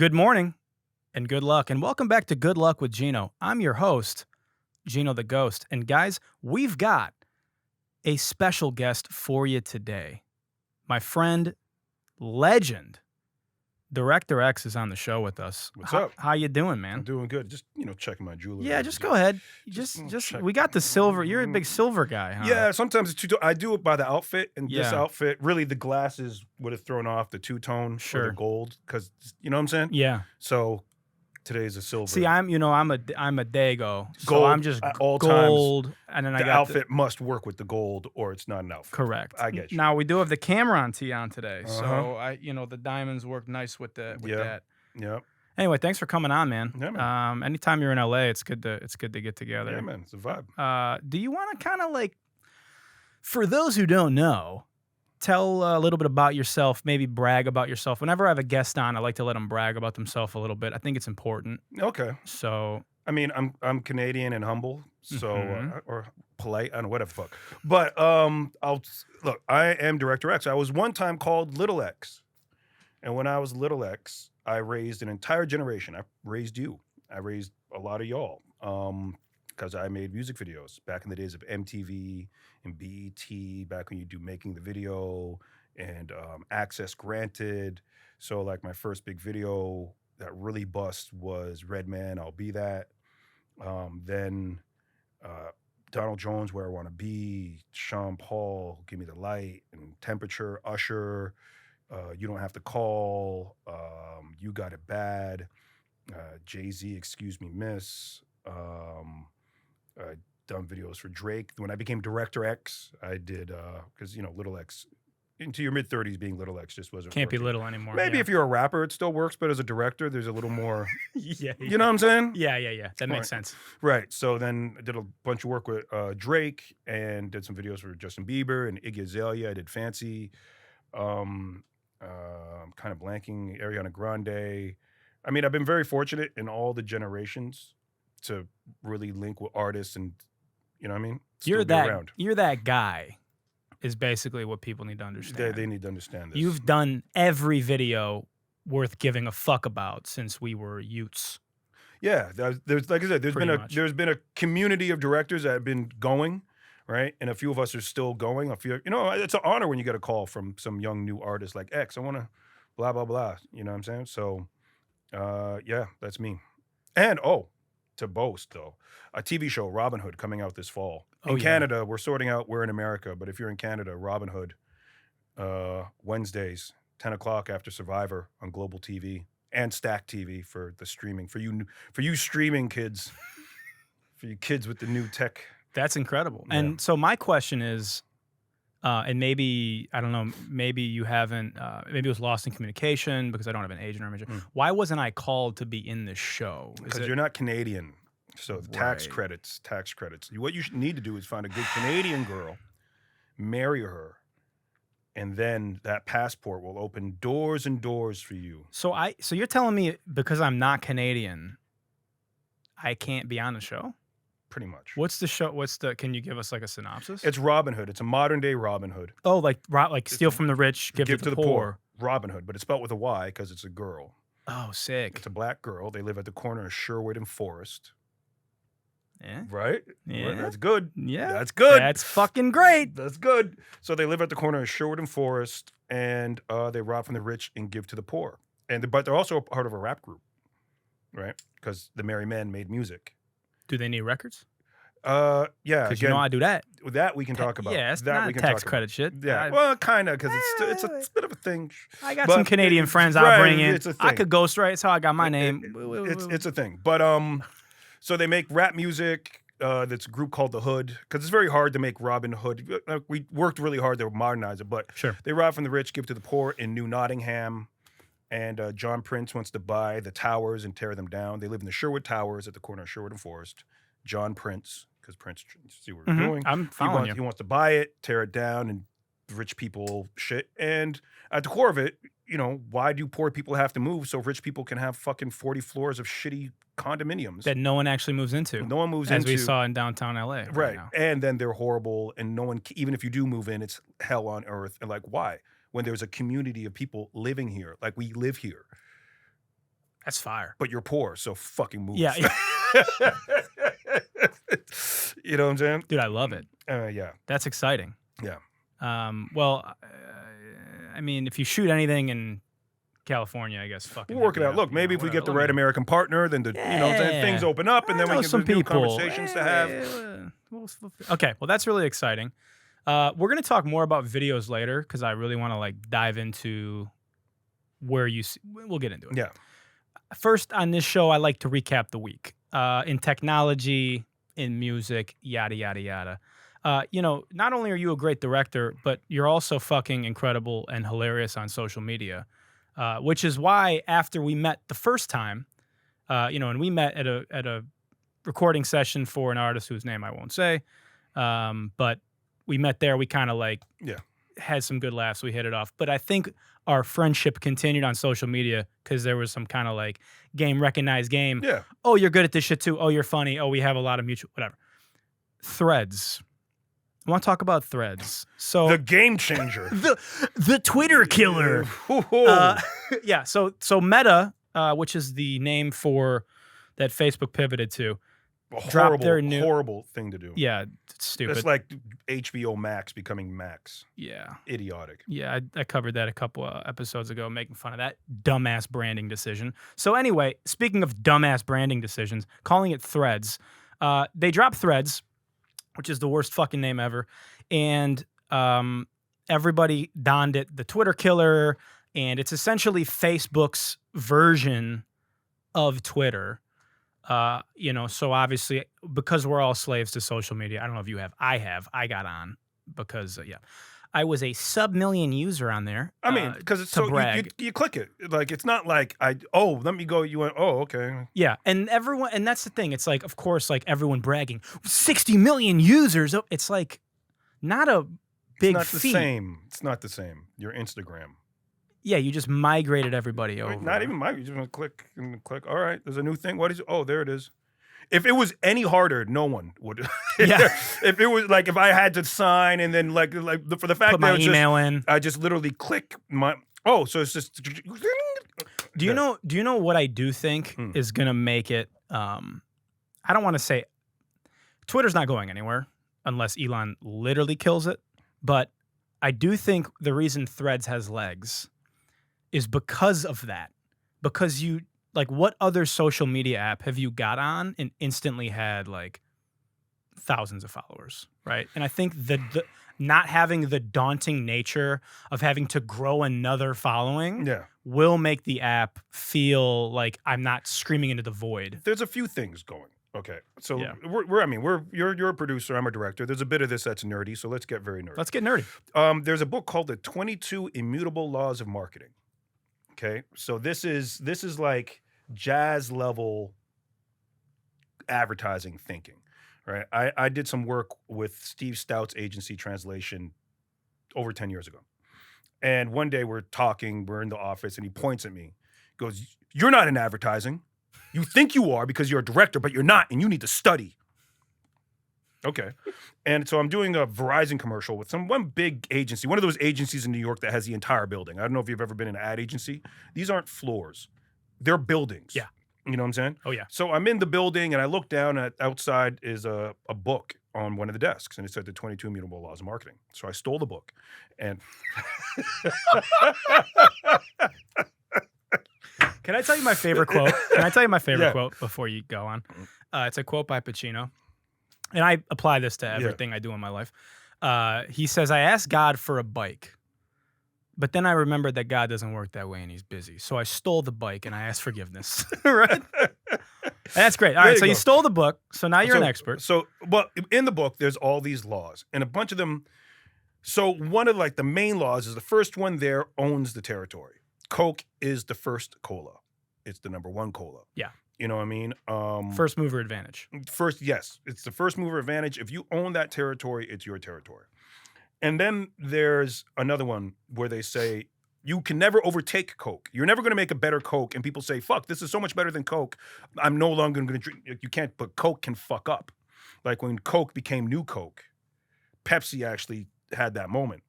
Good morning and good luck, and welcome back to Good Luck with Gino. I'm your host, Gino the Ghost, and guys, we've got a special guest for you today. My friend, legend, DirectorX is on the show with us. What's up? How you doing, man? I'm doing good. Just, checking my jewelry. Yeah, just go ahead. Just we got the silver. You're a big silver guy, huh? Yeah, sometimes it's two-tone. I do it by the outfit, and this Yeah. outfit, really the glasses would have thrown off the two-tone or Sure. the gold, because, you know what I'm saying? Yeah. So today's a silver. See, I'm a Dago, so Gold I'm just at all gold, times. and then I The got outfit must work with the gold, or it's not an outfit. Correct. I get you. Now we do have the Cameron tee on today, so Uh-huh. the diamonds work nice with Yeah. that. Yeah. Anyway, thanks for coming on, man. Yeah, man. Anytime you're in LA, it's good to get together. Yeah, man. It's a vibe. Do you want to kind of for those who don't know, tell a little bit about yourself, maybe brag about yourself. Whenever I have a guest on, I like to let them brag about themselves a little bit. I think it's important. Okay. So, I mean, I'm Canadian and humble, so or polite, I don't know, whatever fuck. But look. I am DirectorX. I was one time called Little X, and when I was Little X, I raised an entire generation. I raised you. I raised a lot of y'all, because I made music videos back in the days of MTV and BET. Back when you do making the video and access granted. So like my first big video that really bust was Redman, I'll Be That. Then Donald Jones, Where I Want to Be, Sean Paul, Give Me the Light, and Temperature, Usher, You Don't Have to Call, You Got It Bad, Jay-Z, Excuse Me Miss. I done videos for Drake. When I became DirectorX, I did, because, Little X, into your mid-30s being Little X just wasn't can't be working. little anymore. Maybe yeah. if you're a rapper, it still works, but as a director, there's a little more, yeah, you know what I'm saying? Yeah. That makes Right. sense. Right. So then I did a bunch of work with Drake and did some videos for Justin Bieber and Iggy Azalea. I did Fancy. Kind of blanking, Ariana Grande. I mean, I've been very fortunate in all the generations to really link with artists and, you know what I mean? Still be around. You're that guy is basically what people need to understand. They need to understand this. You've done every video worth giving a fuck about since we were youths. Yeah, there's like I said, there's been a community of directors that have been going, right? And a few of us are still going. It's an honor when you get a call from some young new artist like X. I want to blah blah blah. You know what I'm saying? So, yeah, that's me. And to boast though, a TV show, Robin Hood, coming out this fall. In Canada, we're sorting out. We're in America, but if you're in Canada, Robin Hood, Wednesdays, 10 o'clock after Survivor on Global TV and Stack TV for the streaming. For you streaming kids, for you kids with the new tech. That's incredible. Yeah. And so my question is, and maybe, I don't know, maybe you haven't, maybe it was lost in communication because I don't have an agent or a manager. Why wasn't I called to be in this show? Because you're not Canadian. So tax Right. credits. What you need to do is find a good Canadian girl, marry her, and then that passport will open doors and doors for you. So you're telling me because I'm not Canadian, I can't be on the show? Pretty much. What's the show? Can you give us like a synopsis? It's Robin Hood. It's a modern day Robin Hood. Oh, like steal from the rich, give to the poor. Robin Hood, but it's spelled with a Y because it's a girl. Oh, sick. It's a black girl. They live at the corner of Sherwood and Forest. Yeah. Right? Yeah. That's good. Yeah. That's good. That's fucking great. That's good. So they live at the corner of Sherwood and Forest, and they rob from the rich and give to the poor. But they're also a part of a rap group, right? Because the Merry Men made music. Do they need records? Yeah. Because I do that. That we can talk about. Yeah, it's that not we can tax talk credit shit. Yeah, well, kind of, because it's a bit of a thing. I got some Canadian friends I'll bring in. It's a thing. I could ghostwrite. That's how I got my name. It's a thing. But so they make rap music. That's a group called The Hood, because it's very hard to make Robin Hood. We worked really hard to modernize it, but Sure. They rob from the rich, give to the poor in New Nottingham. And John Prince wants to buy the towers and tear them down. They live in the Sherwood Towers at the corner of Sherwood and Forest. John Prince, because Prince, see what we're doing. I'm following you. He wants to buy it, tear it down, and rich people shit. And at the core of it, why do poor people have to move so rich people can have fucking 40 floors of shitty condominiums that no one actually moves into? No one moves as into. we saw in downtown LA. Right. Now. And then they're horrible, and no one, even if you do move in, it's hell on earth. And why? When there's a community of people living here, like we live here. That's fire. But you're poor, so fucking move. Yeah. You know what I'm saying? Dude, I love it. Yeah. That's exciting. Yeah. Well, I mean, if you shoot anything in California, I guess fucking We'll work it hit me out. up, Look, you maybe know, if we whatever. get the Let right me- American partner, then you know what I'm saying, things open up, and then we know can some do new people. conversations to have. Okay, well, that's really exciting. We're gonna talk more about videos later because I really want to like dive into where you see. We'll get into it. Yeah. First, on this show, I like to recap the week in technology, in music, yada yada yada. You know, not only are you a great director, but you're also fucking incredible and hilarious on social media, which is why after we met the first time, you know, and we met at a recording session for an artist whose name I won't say, but we met there. We kind of like had some good laughs. We hit it off. But I think our friendship continued on social media because there was some kind of like recognized game. Yeah. Oh, you're good at this shit too. Oh, you're funny. Oh, we have a lot of mutual, whatever. Threads. I want to talk about Threads. So The game changer. the Twitter killer. Yeah. So Meta, which is the name for that Facebook pivoted to, dropped their new horrible thing to do. Yeah, it's stupid. It's like HBO Max becoming Max. Yeah. Idiotic. Yeah, I covered that a couple episodes ago, making fun of that dumbass branding decision. So anyway, speaking of dumbass branding decisions, calling it Threads, they dropped Threads, which is the worst fucking name ever, and everybody donned it the Twitter killer, and it's essentially Facebook's version of Twitter. You know, so obviously because we're all slaves to social media. I don't know if you have. I got on because I was a sub-million user on there. I mean, because it's so you click it. Like it's not like let me go. You went, oh, okay. Yeah, and everyone, and that's the thing. It's like, of course, like everyone bragging, 60 million users. It's like not a big It's not feat. the same. It's not the same. Your Instagram. Yeah, you just migrated everybody over. Not even migrate. You just click and click. All right, there's a new thing. What is it? Oh, there it is. If it was any harder, no one would. Yeah. If it was like if I had to sign and then like for the fact Put that my email in. I just literally click my. Oh, so it's just. Do you know what I do think is gonna make it? I don't want to say Twitter's not going anywhere unless Elon literally kills it, but I do think the reason Threads has legs is because of that. Because you, like, what other social media app have you got on and instantly had, like, thousands of followers, right? And I think the not having the daunting nature of having to grow another following will make the app feel like I'm not screaming into the void. There's a few things going. Okay, so you're a producer, I'm a director. There's a bit of this that's nerdy, so let's get very nerdy. Let's get nerdy. There's a book called The 22 Immutable Laws of Marketing. Okay, so this is like jazz level advertising thinking, right? I did some work with Steve Stout's agency Translation over 10 years ago. And one day we're in the office and he points at me, goes, "You're not in advertising. You think you are because you're a director, but you're not, and you need to study." Okay. And so I'm doing a Verizon commercial with one big agency, one of those agencies in New York that has the entire building. I don't know if you've ever been in an ad agency. These aren't floors. They're buildings. Yeah. You know what I'm saying? Oh, yeah. So I'm in the building and I look down at outside is a book on one of the desks and it said The 22 Immutable Laws of Marketing. So I stole the book and Can I tell you my favorite quote? Can I tell you my favorite quote before you go on? It's a quote by Pacino. And I apply this to everything I do in my life. He says, "I asked God for a bike, but then I remembered that God doesn't work that way and he's busy. So I stole the bike and I asked forgiveness." Right? That's great. All right, so you stole the book. So now you're an expert. So, well, in the book, there's all these laws and a bunch of them. So one of like the main laws is the first one there owns the territory. Coke is the first cola. It's the number one cola. Yeah. You know what I mean? First mover advantage. Yes. It's the first mover advantage. If you own that territory, it's your territory. And then there's another one where they say, you can never overtake Coke. You're never going to make a better Coke. And people say, fuck, this is so much better than Coke. I'm no longer going to drink. You can't, but Coke can fuck up. Like when Coke became New Coke, Pepsi actually had that moment.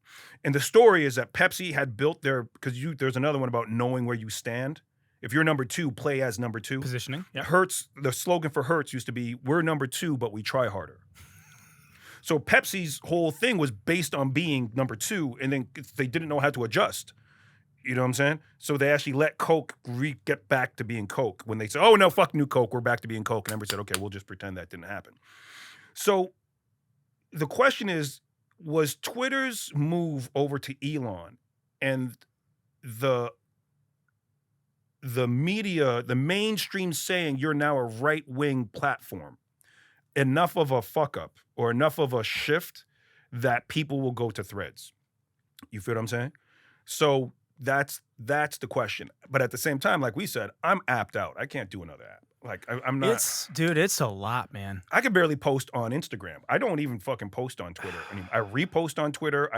And the story is that Pepsi had built there's another one about knowing where you stand. If you're number 2, play as number 2. Positioning. Yeah. Hertz, the slogan for Hertz used to be, we're number 2, but we try harder. So Pepsi's whole thing was based on being number 2, and then they didn't know how to adjust. You know what I'm saying? So they actually let Coke get back to being Coke. When they said, oh, no, fuck new Coke, we're back to being Coke. And everybody said, okay, we'll just pretend that didn't happen. So the question is, was Twitter's move over to Elon and the media, the mainstream saying you're now a right-wing platform, enough of a fuck up or enough of a shift that people will go to Threads? You feel what I'm saying? So that's the question. But at the same time, like we said, I'm apped out. I can't do another app. Like I'm not. Dude, it's a lot, man. I can barely post on Instagram. I don't even fucking post on Twitter anymore. I repost on Twitter.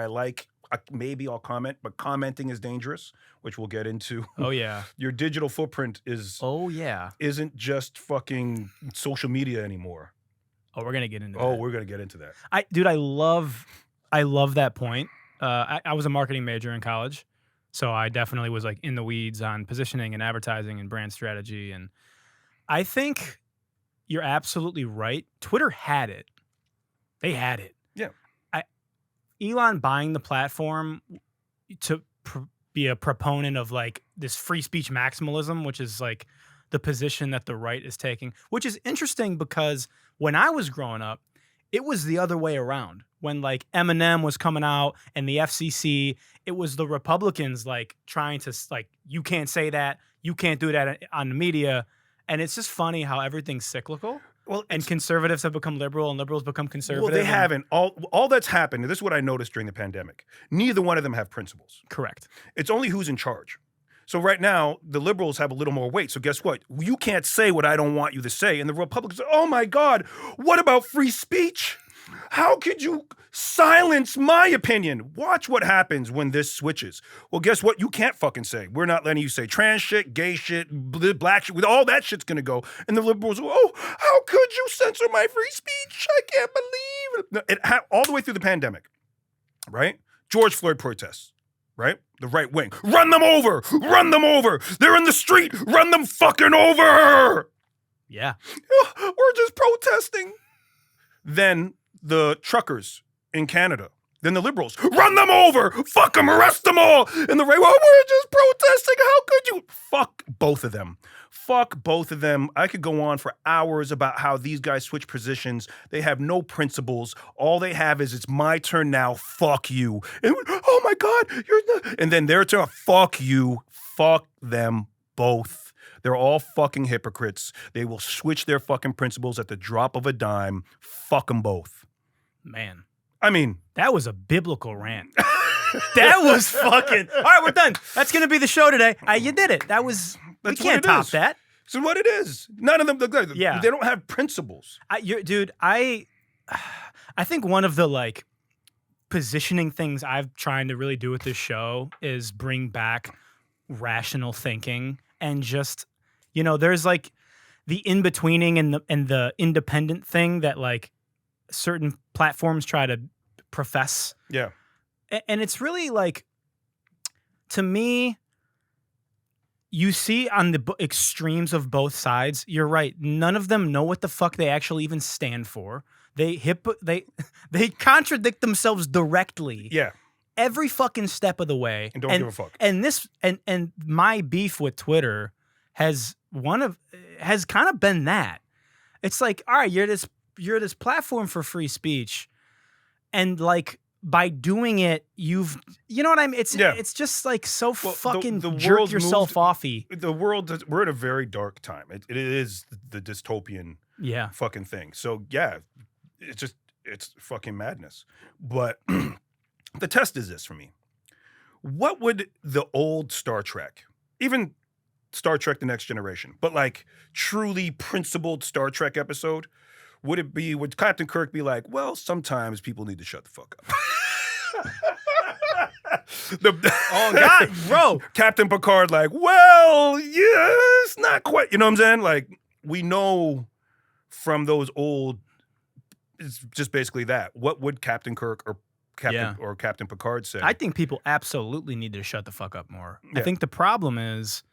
Maybe I'll comment, but commenting is dangerous, which we'll get into. Oh yeah. Your digital footprint is. Oh yeah. Isn't just fucking social media anymore. Oh, we're gonna get into that. Oh, we're gonna get into that. I love that point. I was a marketing major in college, so I definitely was like in the weeds on positioning and advertising and brand strategy. And I think you're absolutely right. Twitter had it. They had it. Yeah. Elon buying the platform to be a proponent of like this free speech maximalism, which is like the position that the right is taking, which is interesting because when I was growing up, it was the other way around. When like Eminem was coming out and the FCC, it was the Republicans like trying to like, you can't say that, you can't do that on the media. And it's just funny how everything's cyclical. Well, and conservatives have become liberal and liberals become conservative. Well, they haven't. All that's happened, and this is what I noticed during the pandemic, neither one of them have principles. Correct. It's only who's in charge. So right now, the liberals have a little more weight. So guess what? You can't say what I don't want you to say. And the Republicans say, oh my God, what about free speech? How could you silence my opinion? Watch what happens when this switches. Well, guess what? You can't fucking say. We're not letting you say trans shit, gay shit, black shit. All that shit's going to go. And the liberals go, oh, how could you censor my free speech? I can't believe it. All the way through the pandemic, right? George Floyd protests, right? The right wing. Run them over. Run them over. They're in the street. Run them fucking over. Yeah. We're just protesting. Then the truckers in Canada. Then the liberals, run them over, fuck them, arrest them all. And the right, well, we're just protesting. How could you? Fuck both of them. Fuck both of them. I could go on for hours about how these guys switch positions. They have no principles. All they have is, it's my turn now, fuck you. And oh my God, you're not. And then their turn, fuck you, fuck them both. They're all fucking hypocrites. They will switch their fucking principles at the drop of a dime. Fuck them both. Man. I mean. That was a biblical rant. That was fucking. All right, we're done. That's going to be the show today. You did it. That was. We can't top that. So what it is. None of them. Yeah. They don't have principles. Dude, I think one of the like positioning things I've trying to really do with this show is bring back rational thinking and just, you know, there's like the in-betweening and the independent thing that like certain platforms try to profess. Yeah. And it's really like, to me, you see on the extremes of both sides, you're right. None of them know what the fuck they actually even stand for. They contradict themselves directly. Yeah. Every fucking step of the way. And don't give a fuck. And this and my beef with Twitter has kind of been that. It's like, all right, you're this platform for free speech, and like by doing it, you know what I mean? It's just like so fucking the jerk yourself offy. The world, we're in a very dark time. It is the dystopian fucking thing. So yeah, it's fucking madness. But the test is this for me. What would the old Star Trek, even Star Trek The Next Generation, but like truly principled Star Trek episode, would Captain Kirk be like, well, sometimes people need to shut the fuck up? Oh, God, bro. Captain Picard like, well, yeah, it's not quite, you know what I'm saying? Like, we know from those old, it's just basically that. What would Captain Kirk or Captain Picard say? I think people absolutely need to shut the fuck up more. Yeah. I think the problem is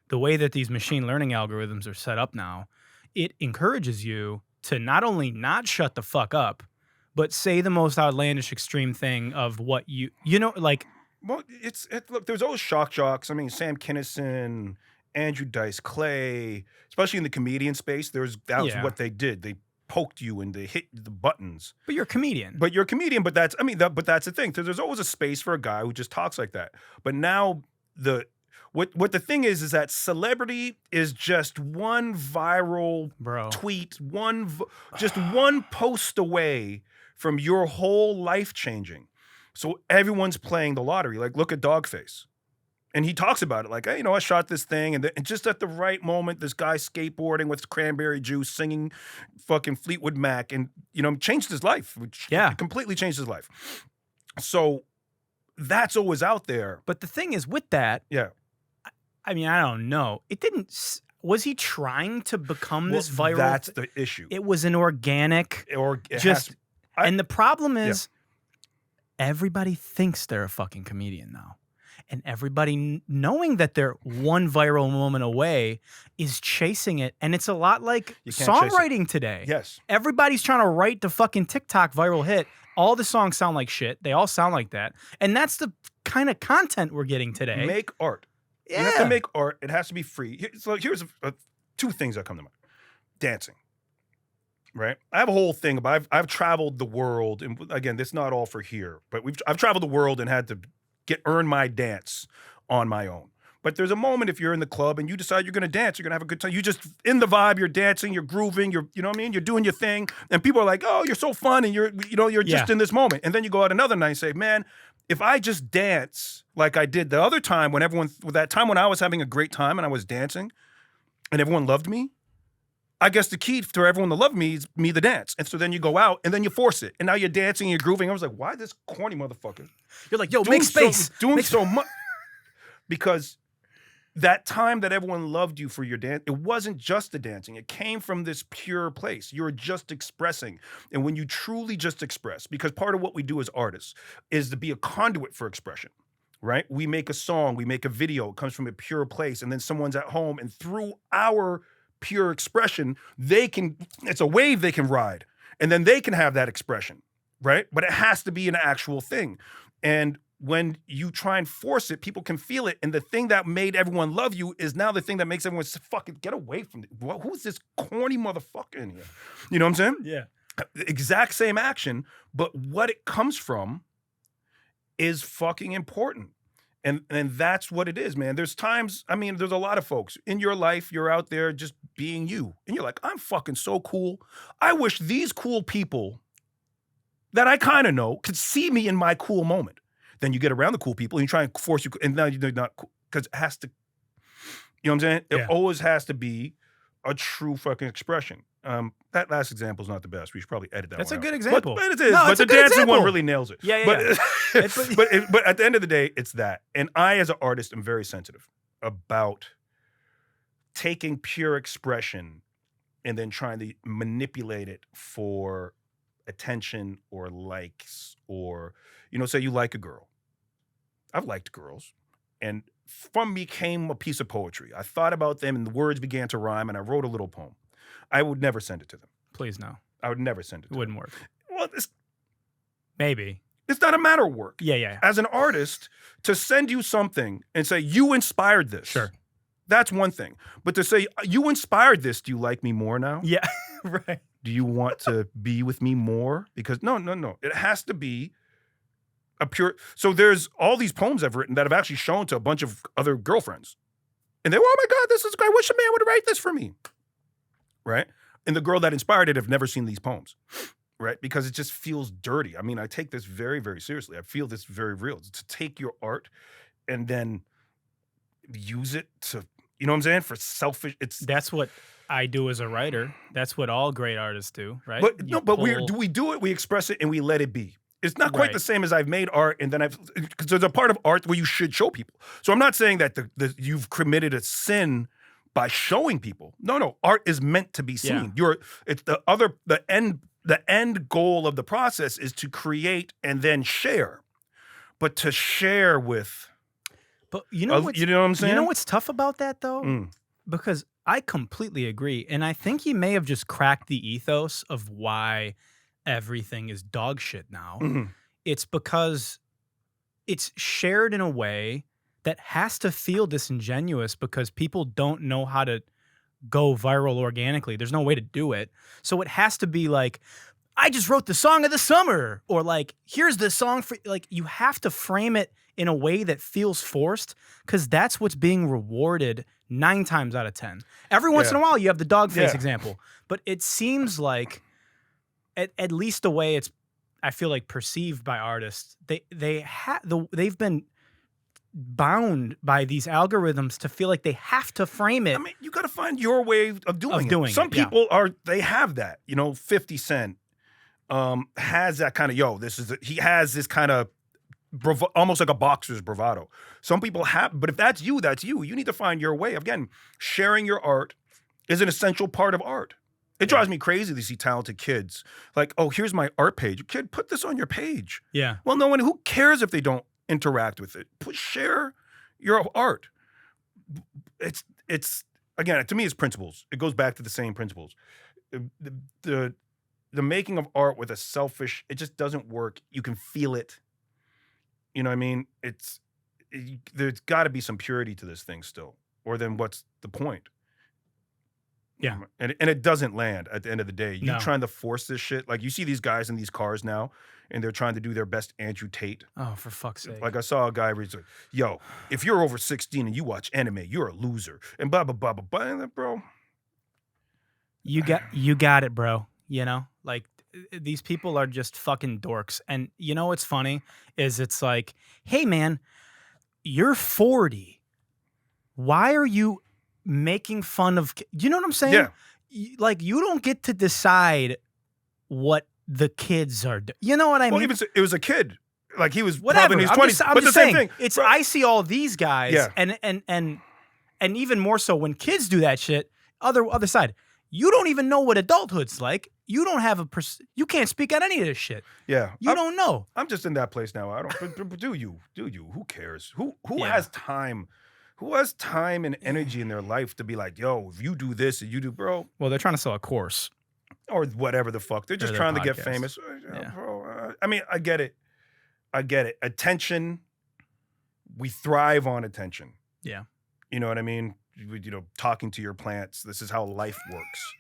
the way that these machine learning algorithms are set up now, it encourages you to not only not shut the fuck up, but say the most outlandish extreme thing of what like. Well, look, there's always shock jocks. I mean, Sam Kinison, Andrew Dice Clay, especially in the comedian space, that was what they did. They poked you and they hit the buttons. But you're a comedian. But that's the thing. There's always a space for a guy who just talks like that. But now what the thing is that celebrity is just one viral tweet, just one post away from your whole life changing. So everyone's playing the lottery. Like, look at Dogface. And he talks about it like, hey, I shot this thing. And just at the right moment, this guy skateboarding with cranberry juice, singing fucking Fleetwood Mac, and, changed his life. Completely changed his life. So that's always out there. But the thing is with that, I mean, I don't know. It didn't. Was he trying to become this viral? That's the issue. It was an organic. And the problem is, everybody thinks they're a fucking comedian now. And everybody knowing that they're one viral moment away is chasing it. And it's a lot like songwriting today. Yes. Everybody's trying to write the fucking TikTok viral hit. All the songs sound like shit. They all sound like that. And that's the kind of content we're getting today. Make art. Yeah. You have to make art. It has to be free. So here's two things that come to mind. Dancing. Right? I have a whole thing about I've traveled the world, and again, this is not all for here, but I've traveled the world and had to earn my dance on my own. But there's a moment if you're in the club and you decide you're going to dance, you're going to have a good time. You just in the vibe, you're dancing, you're grooving, you know what I mean? You're doing your thing, and people are like, "Oh, you're so fun," and you're just in this moment. And then you go out another night and say, "Man, if I just dance like I did the other time when that time when I was having a great time and I was dancing and everyone loved me, I guess the key for everyone to love me is me to dance." And so then you go out and then you force it. And now you're dancing and you're grooving. I was like, why this corny motherfucker? You're like, yo, make space. Doing so much. Because that time that everyone loved you for your dance, it wasn't just the dancing. It came from this pure place. You're just expressing. And when you truly just express, because part of what we do as artists is to be a conduit for expression. Right? We make a song, we make a video, it comes from a pure place. And then someone's at home, and through our pure expression, it's a wave they can ride, and then they can have that expression, right? But it has to be an actual thing. And when you try and force it, people can feel it. And the thing that made everyone love you is now the thing that makes everyone say, fucking get away from it. Well, who's this corny motherfucker in here? You know what I'm saying? Yeah. Exact same action, but what it comes from is fucking important. And that's what it is, man. There's times, I mean, there's a lot of folks in your life, you're out there just being you. And you're like, I'm fucking so cool. I wish these cool people that I kind of know could see me in my cool moment. Then you get around the cool people and you try and force you, and now you're not cool. Because it has to, you know what I'm saying? It always has to be a true fucking expression. That last example is not the best. We should probably edit that. That's one a good out. example. But it is. No, but the dancing one really nails it. Yeah. But at the end of the day, it's that. And I, as an artist, am very sensitive about taking pure expression and then trying to manipulate it for attention or likes, or, say you like a girl. I've liked girls. And from me came a piece of poetry. I thought about them and the words began to rhyme, and I wrote a little poem. I would never send it to them. Please, no. I would never send it to them. It wouldn't work. Well, maybe. It's not a matter of work. Yeah. As an artist, to send you something and say, you inspired this. Sure. That's one thing. But to say, you inspired this, do you like me more now? Yeah, right. Do you want to be with me more? Because no. It has to be a pure... So there's all these poems I've written that I've actually shown to a bunch of other girlfriends. And they were, oh my God, this is great. I wish a man would write this for me. Right? And the girl that inspired it have never seen these poems. Right? Because it just feels dirty. I mean, I take this very, very seriously. I feel this very real. To take your art and then use it to, you know what I'm saying? For selfish, that's what I do as a writer. That's what all great artists do, right? But we do it, we express it, and we let it be. It's not quite the same as I've made art, and then because there's a part of art where you should show people. So I'm not saying that you've committed a sin by showing people. No, art is meant to be seen. Yeah. The end goal of the process is to create and then share. But to share with But you know You know what I'm saying? You know what's tough about that though? Mm. Because I completely agree. And I think he may have just cracked the ethos of why everything is dog shit now. Mhm. It's because it's shared in a way that has to feel disingenuous because people don't know how to go viral organically. There's no way to do it. So it has to be like, I just wrote the song of the summer, or like, here's the song for, like, you have to frame it in a way that feels forced because that's what's being rewarded 9 times out of 10. Every once in a while, you have the dog face example, but it seems like, at least the way it's, I feel like, perceived by artists, they've been bound by these algorithms to feel like they have to frame it. I mean, you got to find your way of doing it. Some people they have that. 50 Cent has that kind of, he has this kind of almost like a boxer's bravado. Some people have, but if that's you, that's you. You need to find your way. Again, sharing your art is an essential part of art. It drives me crazy to see talented kids like, oh, here's my art page. Kid, put this on your page. Yeah. Well, no one, who cares if they don't interact with it? Share your art. It's again, to me, it's principles. It goes back to the same principles. The making of art with a selfish, it just doesn't work. You can feel it. You know what I mean? There's got to be some purity to this thing still, or then what's the point? Yeah. And it doesn't land at the end of the day. You trying to force this shit. Like, you see these guys in these cars now, and they're trying to do their best Andrew Tate. Oh, for fuck's sake. Like, I saw a guy where he's like, yo, if you're over 16 and you watch anime, you're a loser. And blah, blah, blah, blah, blah. And like, bro. You got it, bro. Like, these people are just fucking dorks. And you know what's funny is it's like, hey, man, you're 40. Why are you making fun of, you know what I'm saying? Yeah. Like, you don't get to decide what the kids are doing. You know what I mean? Well, it was a kid. Like, he was whatever. probably in his 20s. I'm but just the saying, same thing. It's, bro. I see all these guys, and even more so when kids do that shit, other side, you don't even know what adulthood's like. You don't have you can't speak on any of this shit. Yeah. You don't know. I'm just in that place now. I don't, do you? Who cares? Who has time? Who has time and energy in their life to be like, yo, if you do this and you do, bro? Well, they're trying to sell a course. Or whatever the fuck. They're just trying to get famous. Bro, I mean, I get it. Attention, we thrive on attention. Yeah. You know what I mean? Talking to your plants. This is how life works.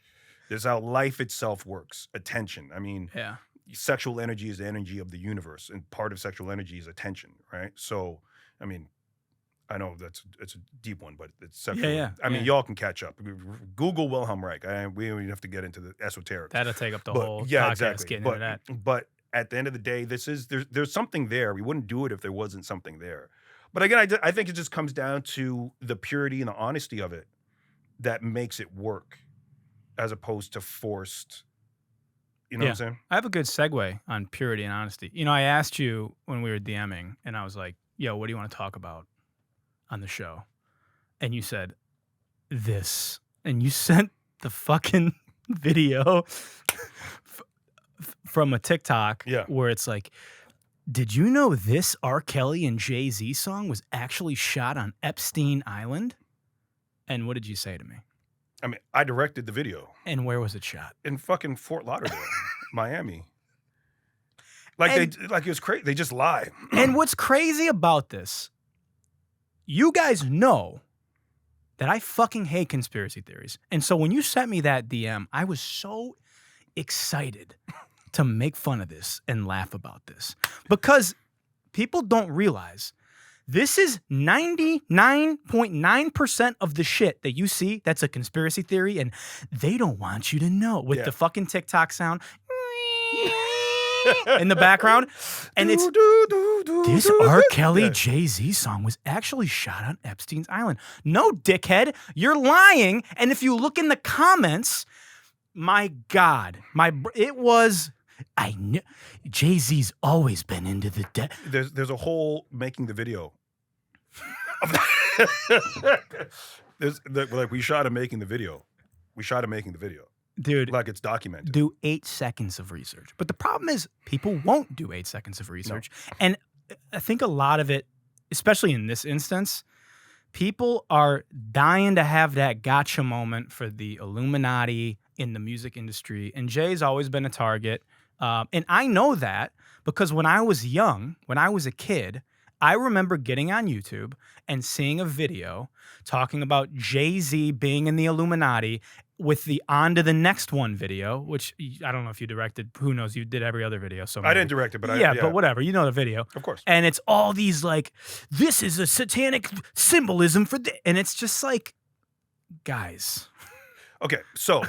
This is how life itself works. Attention. I mean, sexual energy is the energy of the universe, and part of sexual energy is attention, right? So, I mean, I know it's a deep one, but it's sexual. Yeah. I mean, y'all can catch up. Google Wilhelm Reich. We don't even have to get into the esoteric. That'll take up the whole podcast getting into that. But at the end of the day, there's something there. We wouldn't do it if there wasn't something there. But again, I think it just comes down to the purity and the honesty of it that makes it work, as opposed to forced. You know what I'm saying? I have a good segue on purity and honesty. I asked you when we were DMing, and I was like, yo, what do you want to talk about on the show? And you said this, and you sent the fucking video from a TikTok where it's like, did you know this R. Kelly and Jay-Z song was actually shot on Epstein Island? And what did you say to me? I mean, I directed the video. And where was it shot? In fucking Fort Lauderdale, Miami. It was crazy. They just lie. And what's crazy about this, you guys know that I fucking hate conspiracy theories. And so when you sent me that DM, I was so excited to make fun of this and laugh about this. Because people don't realize this is 99.9% of the shit that you see that's a conspiracy theory, and they don't want you to know with the fucking TikTok sound in the background. And it's this R. Kelly Jay-Z song was actually shot on Epstein's Island. No, dickhead, you're lying. And if you look in the comments, my God, it was... I knew Jay-Z's always been into the There's a whole making the video. We shot him making the video. Dude. Like, it's documented. Do 8 seconds of research. But the problem is people won't do 8 seconds of research. No. And I think a lot of it, especially in this instance, people are dying to have that gotcha moment for the Illuminati in the music industry. And Jay's always been a target. And I know that because when I was young, when I was a kid, I remember getting on YouTube and seeing a video talking about Jay-Z being in the Illuminati with the On to the Next One video, which I don't know if you directed. Who knows? You did every other video. So maybe. I didn't direct it, but yeah, but whatever. You know the video. Of course. And it's all these like, this is a satanic symbolism for and it's just like, guys. Okay, so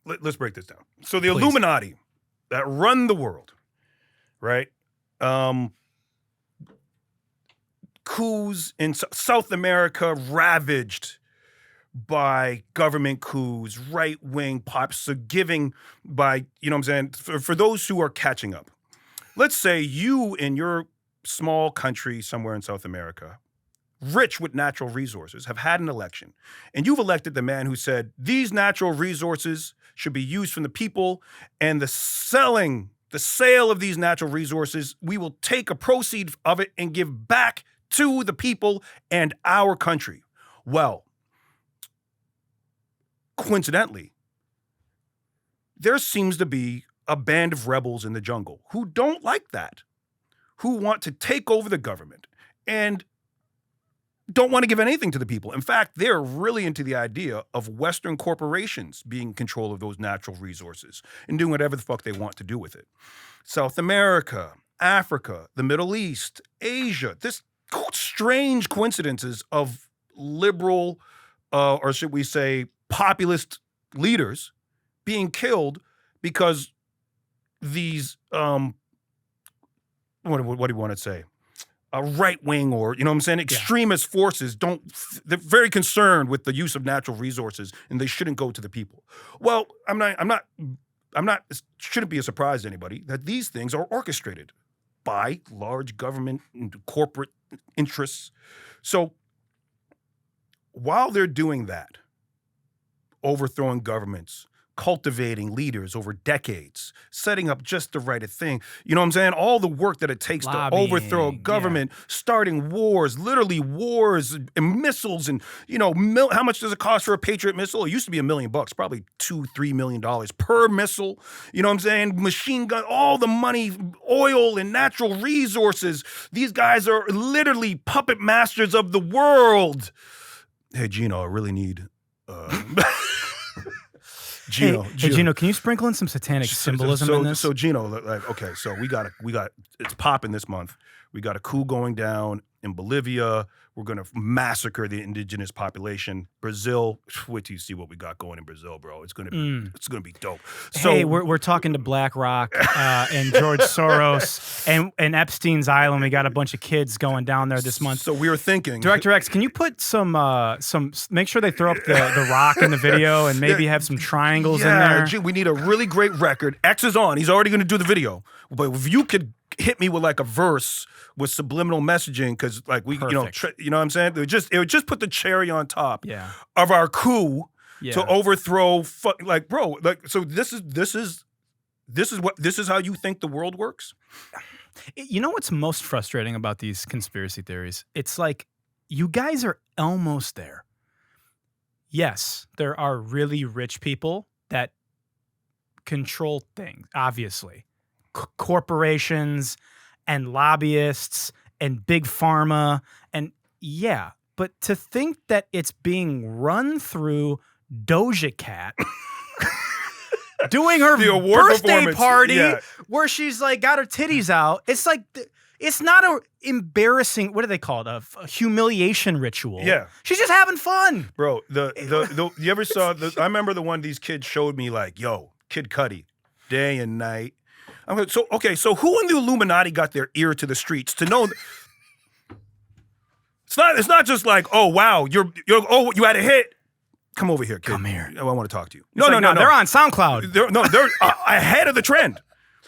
let's break this down. So the Illuminati that run the world, right? Coups in South America ravaged by government coups, right-wing pops, so giving by, you know what I'm saying, for those who are catching up. Let's say you in your small country somewhere in South America, rich with natural resources, have had an election, and you've elected the man who said, these natural resources should be used from the people, and the sale of these natural resources, we will take a proceed of it and give back to the people and our country. Well, coincidentally, there seems to be a band of rebels in the jungle who don't like that, who want to take over the government and don't want to give anything to the people. In fact, they're really into the idea of Western corporations being in control of those natural resources and doing whatever the fuck they want to do with it. South America, Africa, the Middle East, Asia, this strange coincidences of liberal, or should we say populist leaders being killed because these, what do you want to say? A right-wing or, you know what I'm saying, extremist forces they're very concerned with the use of natural resources and they shouldn't go to the people. Well, it shouldn't be a surprise to anybody that these things are orchestrated by large government and corporate interests. So while they're doing that, overthrowing governments, cultivating leaders over decades, setting up just the right thing. You know what I'm saying? All the work that it takes lobbying, to overthrow a government, starting wars, literally wars and missiles. And, you know, how much does it cost for a Patriot missile? It used to be $1 million, probably $2-3 million per missile. You know what I'm saying? Machine gun, all the money, oil and natural resources. These guys are literally puppet masters of the world. Hey, Gino, I really need... Gino, Gino, can you sprinkle in some satanic symbolism in this? So Gino, like, okay, so we got it's popping this month. We got a coup going down in Bolivia. We're going to massacre the indigenous population. Brazil, wait till you see what we got going in Brazil, bro. It's going to be dope. So, hey, we're talking to BlackRock and George Soros and Epstein's Island. We got a bunch of kids going down there this month. So we were thinking, DirectorX, can you put some make sure they throw up the rock in the video and maybe have some triangles in there? We need a really great record. X is on. He's already going to do the video. But if you could hit me with like a verse with subliminal messaging, because like you know what I'm saying? It would just put the cherry on top of our coup to overthrow. Like, bro, like, so this is how you think the world works? You know what's most frustrating about these conspiracy theories? It's like you guys are almost there. Yes, there are really rich people that control things, obviously. Corporations and lobbyists and big pharma and but to think that it's being run through Doja Cat doing her birthday party where she's like got her titties out, it's like it's not a embarrassing, what do they call it, a humiliation ritual. She's just having fun, bro. You ever saw I remember the one these kids showed me, like, yo, Kid Cudi, day and night. So who in the Illuminati got their ear to the streets to know? It's not just like, oh wow, you had a hit. Come over here, kid. Come here. I want to talk to you. No. They're on SoundCloud. They're ahead of the trend.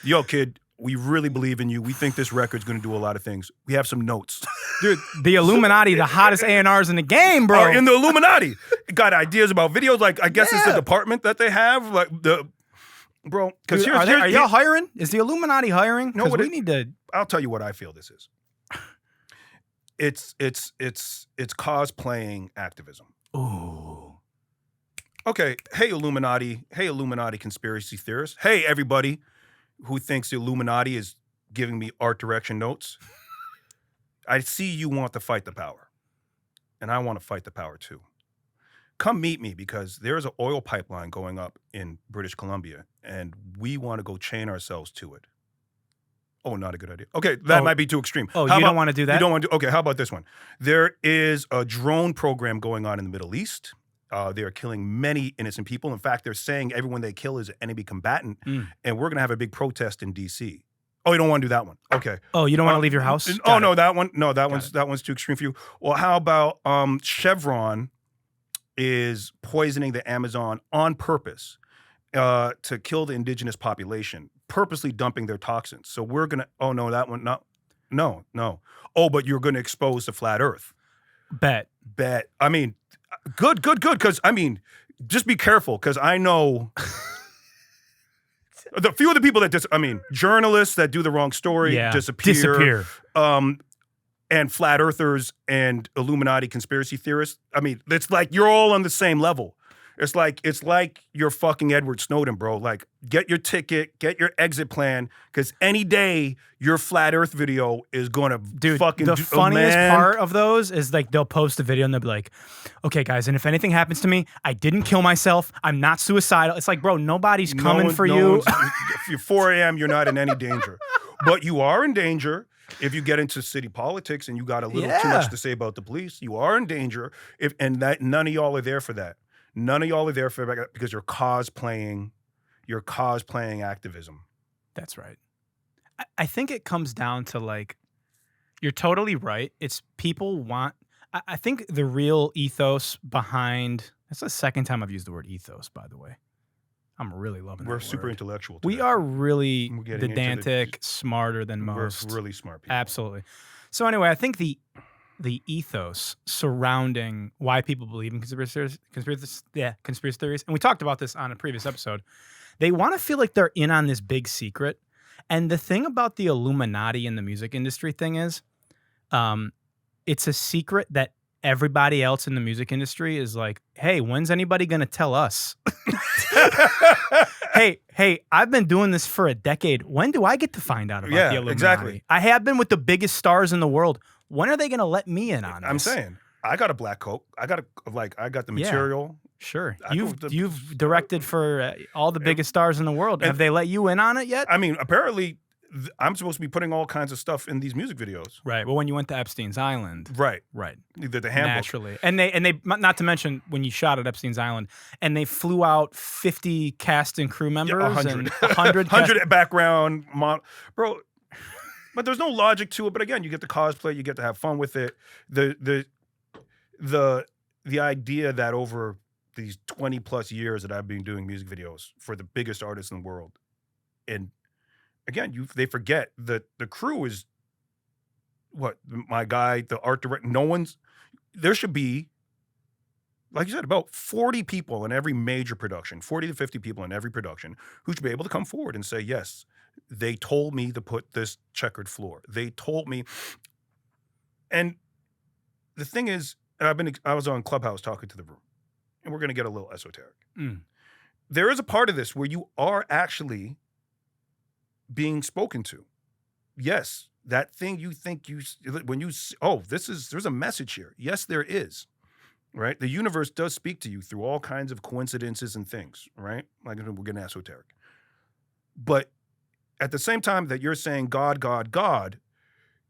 Yo, kid, we really believe in you. We think this record's going to do a lot of things. We have some notes. Dude, the Illuminati, the hottest A&Rs in the game, bro. In the Illuminati. Got ideas about videos. Like, I guess it's the department that they have. Like, bro, because are y'all hiring? Is the Illuminati hiring? No, we need to. I'll tell you what I feel this is. It's cosplaying activism. Ooh. Okay, hey Illuminati conspiracy theorists. Hey everybody who thinks the Illuminati is giving me art direction notes. I see you want to fight the power, and I want to fight the power too. Come meet me, because there's an oil pipeline going up in British Columbia, and we want to go chain ourselves to it. Oh, not a good idea. Okay, that might be too extreme. Oh, you don't want to do that? You don't want to. Okay, how about this one? There is a drone program going on in the Middle East. They are killing many innocent people. In fact, they're saying everyone they kill is an enemy combatant, and we're going to have a big protest in D.C. Oh, you don't want to do that one? Okay. Oh, you don't want to leave your house? Oh, no, that one. No, that one's too extreme for you. Well, how about Chevron is poisoning the Amazon on purpose to kill the indigenous population, purposely dumping their toxins. So we're gonna. Oh no, that one. No. Oh, but you're gonna expose the flat Earth. Bet. I mean, good. Because I mean, just be careful, because I know the few of the people that journalists that do the wrong story disappear. And flat earthers and Illuminati conspiracy theorists. I mean, it's like you're all on the same level. It's like you're fucking Edward Snowden, bro. Like, get your ticket, get your exit plan, because any day your flat Earth video is gonna fucking. The funniest part of those is like they'll post a video and they'll be like, "Okay, guys, and if anything happens to me, I didn't kill myself. I'm not suicidal." It's like, bro, nobody's coming for you. If you're 4 a.m., you're not in any danger, but you are in danger. If you get into city politics and you got a little too much to say about the police, you are in danger. None of y'all are there for that. None of y'all are there for that, because you're cosplaying activism. That's right. I think it comes down to, like, you're totally right. It's people want. I think the real ethos behind. That's the second time I've used the word ethos, by the way. I'm really loving that We're word. super intellectual today. We are really pedantic, smarter than most. We're really smart people. Absolutely. So anyway, I think the ethos surrounding why people believe in conspiracy theories, and we talked about this on a previous episode, they want to feel like they're in on this big secret. And the thing about the Illuminati in the music industry thing is, it's a secret that everybody else in the music industry is like, hey, when's anybody going to tell us? Hey, I've been doing this for a decade. When do I get to find out about the Illuminati? Exactly. I have been with the biggest stars in the world. When are they going to let me in on this? I'm saying, I got a black coat. I got the material. Sure. You've directed for all the biggest stars in the world. Have they let you in on it yet? I mean, apparently I'm supposed to be putting all kinds of stuff in these music videos. Right. Well, when you went to Epstein's Island. Right. The handbook. Naturally. And they not to mention when you shot at Epstein's Island, and they flew out 50 cast and crew members. 100. 100 background. Bro, but there's no logic to it. But again, you get to cosplay, you get to have fun with it. The idea that over these 20 plus years that I've been doing music videos for the biggest artists in the world, and again, they forget that the crew is my guy, the art director. There should be, like you said, about 40 people in every major production, 40 to 50 people in every production who should be able to come forward and say, yes, they told me to put this checkered floor. They told me. And the thing is, I was on Clubhouse talking to the room, and we're going to get a little esoteric. There is a part of this where you are actually being spoken to. Yes, that thing you think there's a message here. Yes, there is, right? The universe does speak to you through all kinds of coincidences and things, right? Like, we're getting esoteric. But at the same time that you're saying God, God, God,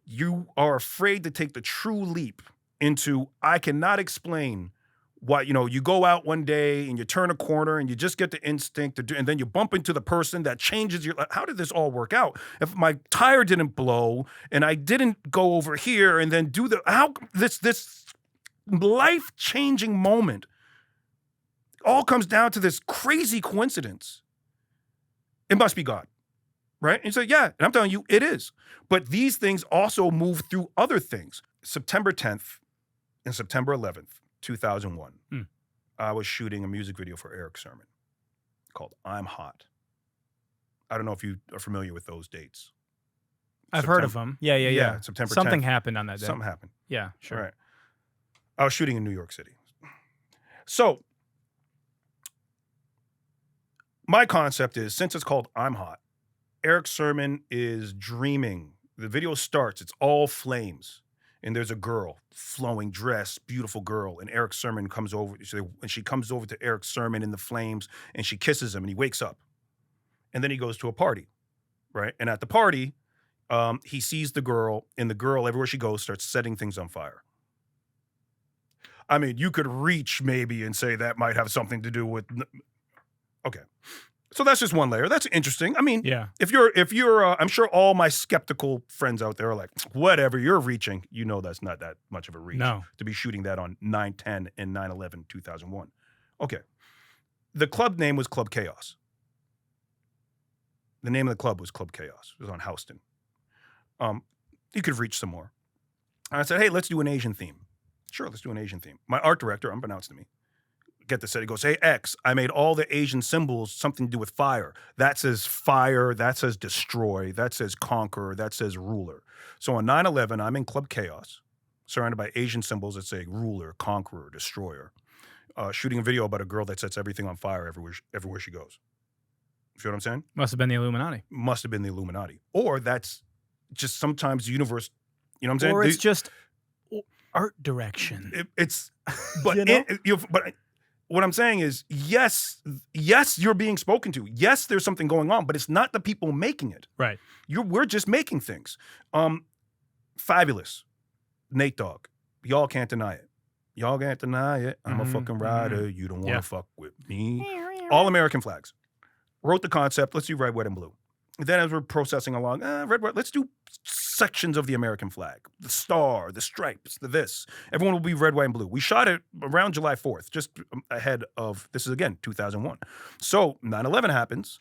you are afraid to take the true leap into, I cannot explain what, you go out one day and you turn a corner and you just get the instinct to do, and then you bump into the person that changes your life. How did this all work out? If my tire didn't blow and I didn't go over here and then do this life-changing moment all comes down to this crazy coincidence. It must be God, right? And you say, yeah, and I'm telling you, it is. But these things also move through other things. September 10th and September 11th, 2001, I was shooting a music video for Eric Sermon called I'm Hot. I don't know if you are familiar with those dates. I've heard of them. Yeah. Yeah, September 10th. Something happened on that day. Something happened. Yeah, sure. All right. I was shooting in New York City. So my concept is, since it's called I'm Hot, Eric Sermon is dreaming. The video starts, it's all flames. And there's a girl, flowing dress, beautiful girl. And Eric Sermon comes over, and she comes over to Eric Sermon in the flames, and she kisses him, and he wakes up. And then he goes to a party, right? And at the party, he sees the girl, and the girl, everywhere she goes, starts setting things on fire. I mean, you could reach maybe and say that might have something to do with. Okay, so that's just one layer. That's interesting. I mean, Yeah. if you're, I'm sure all my skeptical friends out there are like, whatever, you're reaching. You know, that's not that much of a reach No. to be shooting that on 9/10 and 9/11/2001. Okay, the club name was Club Chaos. The name of the club was Club Chaos. It was on Houston. You could have reached some more. And I said, hey, let's do an Asian theme. Sure, let's do an Asian theme. My art director, unbeknownst to me, get this set. He goes, hey, X, I made all the Asian symbols something to do with fire. That says fire. That says destroy. That says conquer. That says ruler. So on 9/11, I'm in Club Chaos, surrounded by Asian symbols that say ruler, conqueror, destroyer, shooting a video about a girl that sets everything on fire everywhere she goes. You feel what I'm saying? Must have been the Illuminati. Must have been the Illuminati. Or that's just sometimes the universe, you know what I'm saying? Or it's just art direction. But You know? but what I'm saying is, yes, you're being spoken to. Yes, there's something going on, but it's not the people making it. Right. We're just making things. Fabulous. Nate Dogg. Y'all can't deny it. Y'all can't deny it. I'm a fucking rider. You don't want to fuck with me. All American flags. Wrote the concept. Let's do red, white, and blue. Then as we're processing along, red, white, let's do sections of the American flag. The star, the stripes, the this. Everyone will be red, white, and blue. We shot it around July 4th, just ahead of, this is again, 2001. So 9/11 happens.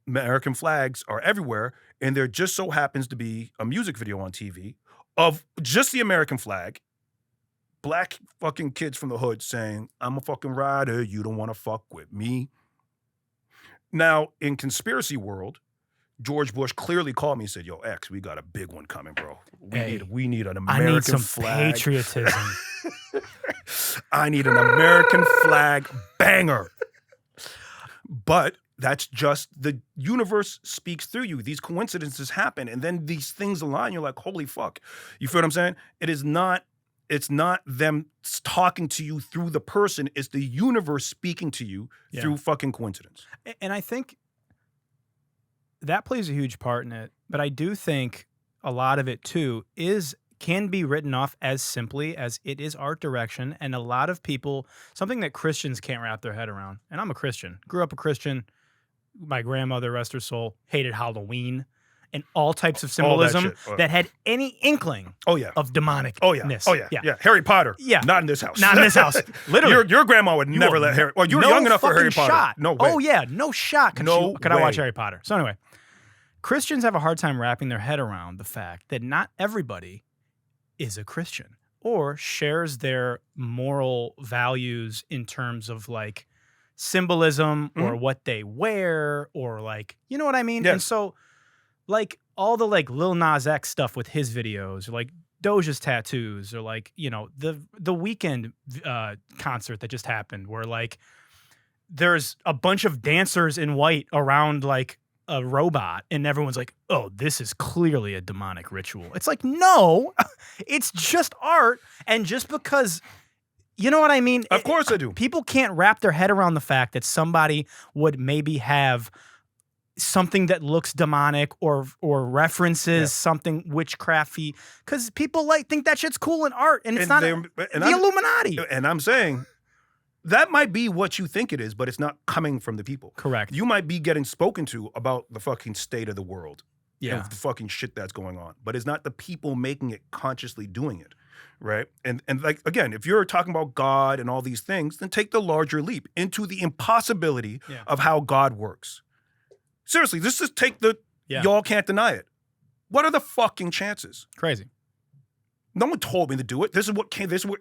American flags are everywhere. And there just so happens to be a music video on TV of just the American flag. Black fucking kids from the hood saying, I'm a fucking rider. You don't want to fuck with me. Now, in conspiracy world, George Bush clearly called me and said, yo, X, we got a big one coming, bro. We need an American I need some flag. patriotism. I need an American flag banger. But that's just the universe speaks through you. These coincidences happen, and then these things align. You're like, holy fuck. You feel what I'm saying? It's not them talking to you through the person. It's the universe speaking to you through fucking coincidence. And I think that plays a huge part in it. But I do think a lot of it too can be written off as simply as it is art direction. And a lot of people, something that Christians can't wrap their head around. And I'm a Christian, grew up a Christian. My grandmother, rest her soul, hated Halloween and all types of symbolism that had any inkling of demonicness. Yeah. Harry Potter. Yeah. Not in this house. Not in this house. Literally. Your grandma would never let Harry. Well, you were young enough for Harry Potter. Shot. No way. Oh, yeah. No shot. Could I watch Harry Potter? So anyway, Christians have a hard time wrapping their head around the fact that not everybody is a Christian or shares their moral values in terms of like symbolism or what they wear or like, you know what I mean? Yes. And so like all the like Lil Nas X stuff with his videos or like Doja's tattoos or like, you know, the Weeknd concert that just happened where like there's a bunch of dancers in white around like a robot and everyone's like, oh, this is clearly a demonic ritual. It's like, no, it's just art. And just because, you know what I mean? Of course I do. People can't wrap their head around the fact that somebody would maybe have something that looks demonic or references something witchcrafty because people like think that shit's cool in art and it's not the Illuminati. And I'm saying that might be what you think it is, but it's not coming from the people. Correct. You might be getting spoken to about the fucking state of the world. Yeah. And the fucking shit that's going on. But it's not the people making it consciously doing it. Right. And like, again, if you're talking about God and all these things, then take the larger leap into the impossibility of how God works. Seriously, this is take the y'all can't deny it. What are the fucking chances? Crazy. No one told me to do it. This is what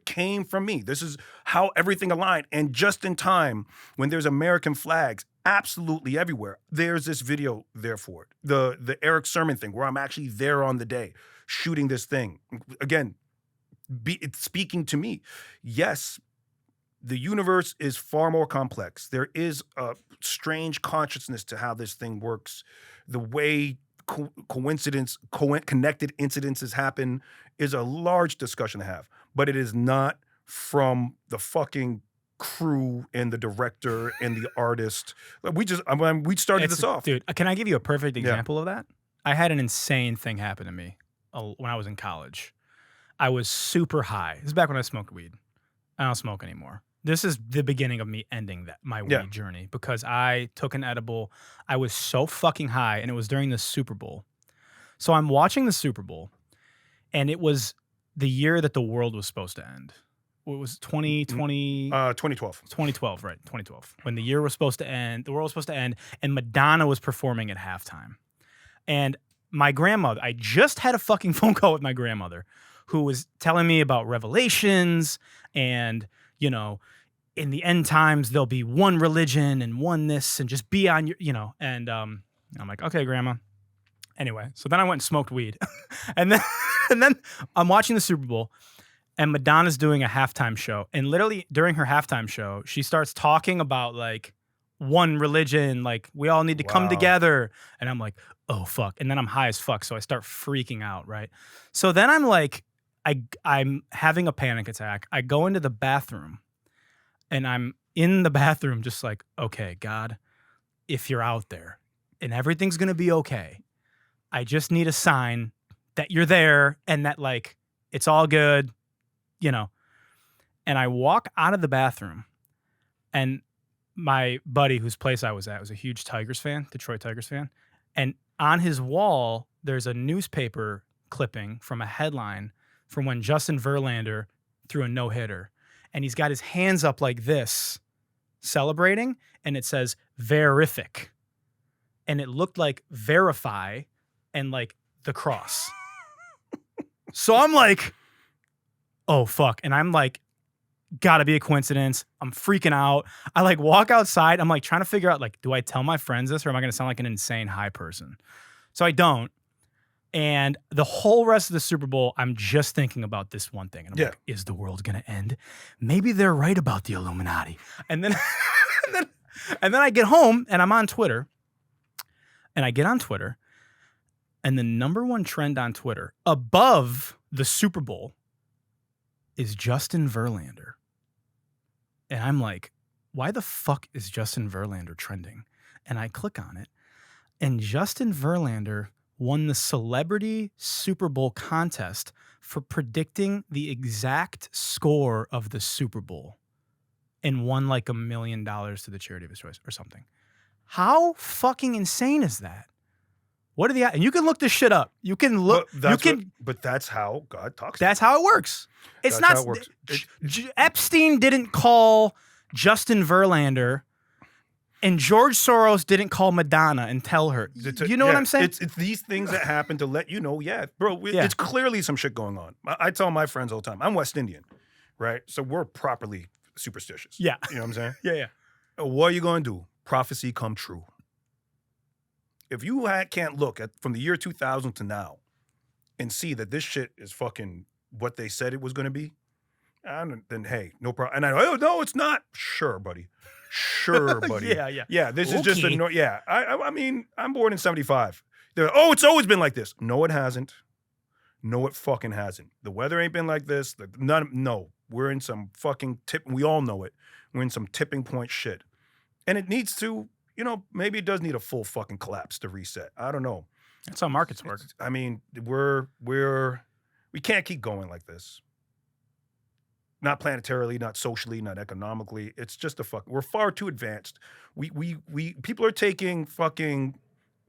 came from me. This is how everything aligned. And just in time, when there's American flags absolutely everywhere. There's this video there for it. The Eric Sermon thing, where I'm actually there on the day shooting this thing. Again, it's speaking to me. Yes, the universe is far more complex. There is a strange consciousness to how this thing works. The way connected incidences happen is a large discussion to have, but it is not from the fucking crew and the director and the artist. We started this off. Dude, can I give you a perfect example of that? I had an insane thing happen to me when I was in college. I was super high. This is back when I smoked weed. I don't smoke anymore. This is the beginning of me ending my weed journey because I took an edible. I was so fucking high, and it was during the Super Bowl. So I'm watching the Super Bowl, and it was the year that the world was supposed to end. It was 2020? 2012. 2012, right, 2012. When the year was supposed to end, the world was supposed to end, and Madonna was performing at halftime. And my grandmother, I just had a fucking phone call with my grandmother who was telling me about revelations and, you know, in the end times, there'll be one religion and one this and just be on your, you know, and I'm like, okay, grandma. Anyway, so then I went and smoked weed. and then I'm watching the Super Bowl and Madonna's doing a halftime show. And literally during her halftime show, she starts talking about like one religion, like we all need to come together. And I'm like, oh, fuck. And then I'm high as fuck. So I start freaking out, right? So then I'm like, I'm having a panic attack. I go into the bathroom and I'm in the bathroom just like, okay, God, if you're out there and everything's going to be okay, I just need a sign that you're there and that like it's all good, you know. And I walk out of the bathroom and my buddy whose place I was at was a huge Tigers fan, Detroit Tigers fan. And on his wall, there's a newspaper clipping from a headline from when Justin Verlander threw a no-hitter. And he's got his hands up like this, celebrating, and it says, verific. And it looked like verify and like the cross. So I'm like, oh, fuck. And I'm like, gotta be a coincidence. I'm freaking out. I like walk outside. I'm like trying to figure out, like, do I tell my friends this or am I going to sound like an insane high person? So I don't. And the whole rest of the Super Bowl, I'm just thinking about this one thing. And I'm like, is the world going to end? Maybe they're right about the Illuminati. And then, and then I get home and I'm on Twitter. And I get on Twitter. And the number one trend on Twitter above the Super Bowl is Justin Verlander. And I'm like, why the fuck is Justin Verlander trending? And I click on it. And Justin Verlander won the Celebrity Super Bowl contest for predicting the exact score of the Super Bowl and won like $1 million to the charity of his choice or something. How fucking insane is that? What are the, and you can look this shit up. You can look, but that's how God talks. That's how it works. It's not, how it works. Epstein didn't call Justin Verlander and George Soros didn't call Madonna and tell her. You know what I'm saying? It's these things that happen to let you know, bro, it's clearly some shit going on. I tell my friends all the time, I'm West Indian, right? So we're properly superstitious. Yeah. You know what I'm saying? Yeah. What are you going to do? Prophecy come true. If you can't look at from the year 2000 to now and see that this shit is fucking what they said it was going to be, then hey, no problem. And I no, it's not. Sure, buddy. Sure, buddy. Yeah. This is just I mean, I'm born in 75. It's always been like this. No, it hasn't. No, it fucking hasn't. The weather ain't been like this. No, we're in some fucking we all know it. We're in some tipping point shit, and it needs to. You know, maybe it does need a full fucking collapse to reset. I don't know. That's how markets work. I mean, we can't keep going like this. Not planetarily, not socially, not economically. It's just we're far too advanced. We people are taking fucking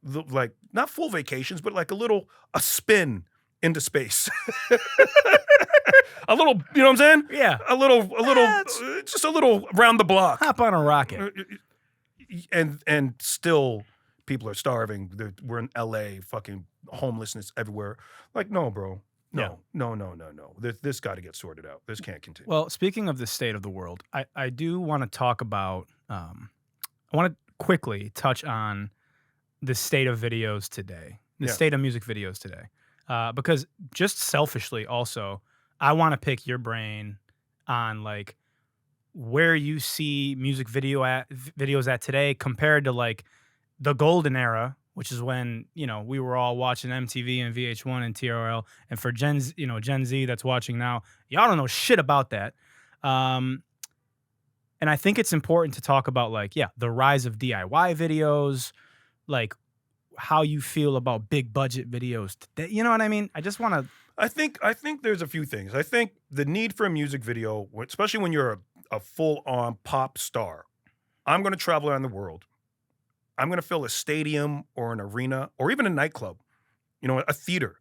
like not full vacations, but like a spin into space. A little, you know what I'm saying? Yeah. A little, just a little round the block. Hop on a rocket. And still people are starving. We're in LA, fucking homelessness everywhere. Like, no, bro. No. This got to get sorted out. This can't continue. Well, speaking of the state of the world, I do want to talk about, I want to quickly touch on the state of videos today, the state of music videos today, because just selfishly, also, I want to pick your brain on like where you see music videos at today compared to like the golden era, which is when, you know, we were all watching MTV and VH1 and TRL. And for Gen Z that's watching now, y'all don't know shit about that. And I think it's important to talk about like, the rise of DIY videos, like how you feel about big budget videos today. You know what I mean? I just want to. I think there's a few things. I think the need for a music video, especially when you're a full-on pop star. I'm going to travel around the world. I'm going to fill a stadium or an arena or even a nightclub, you know, a theater.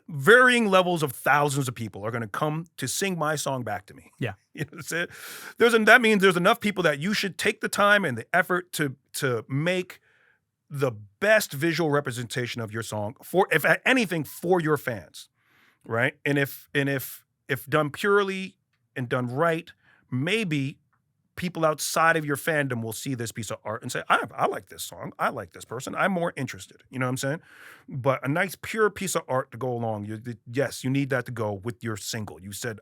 Varying levels of thousands of people are going to come to sing my song back to me. Yeah. You know, that's it. That means there's enough people that you should take the time and the effort to make the best visual representation of your song for, if anything, for your fans, right? And if done purely and done right, maybe people outside of your fandom will see this piece of art and say, I like this song. I like this person. I'm more interested. You know what I'm saying? But a nice, pure piece of art to go along. Yes, you need that to go with your single. You said,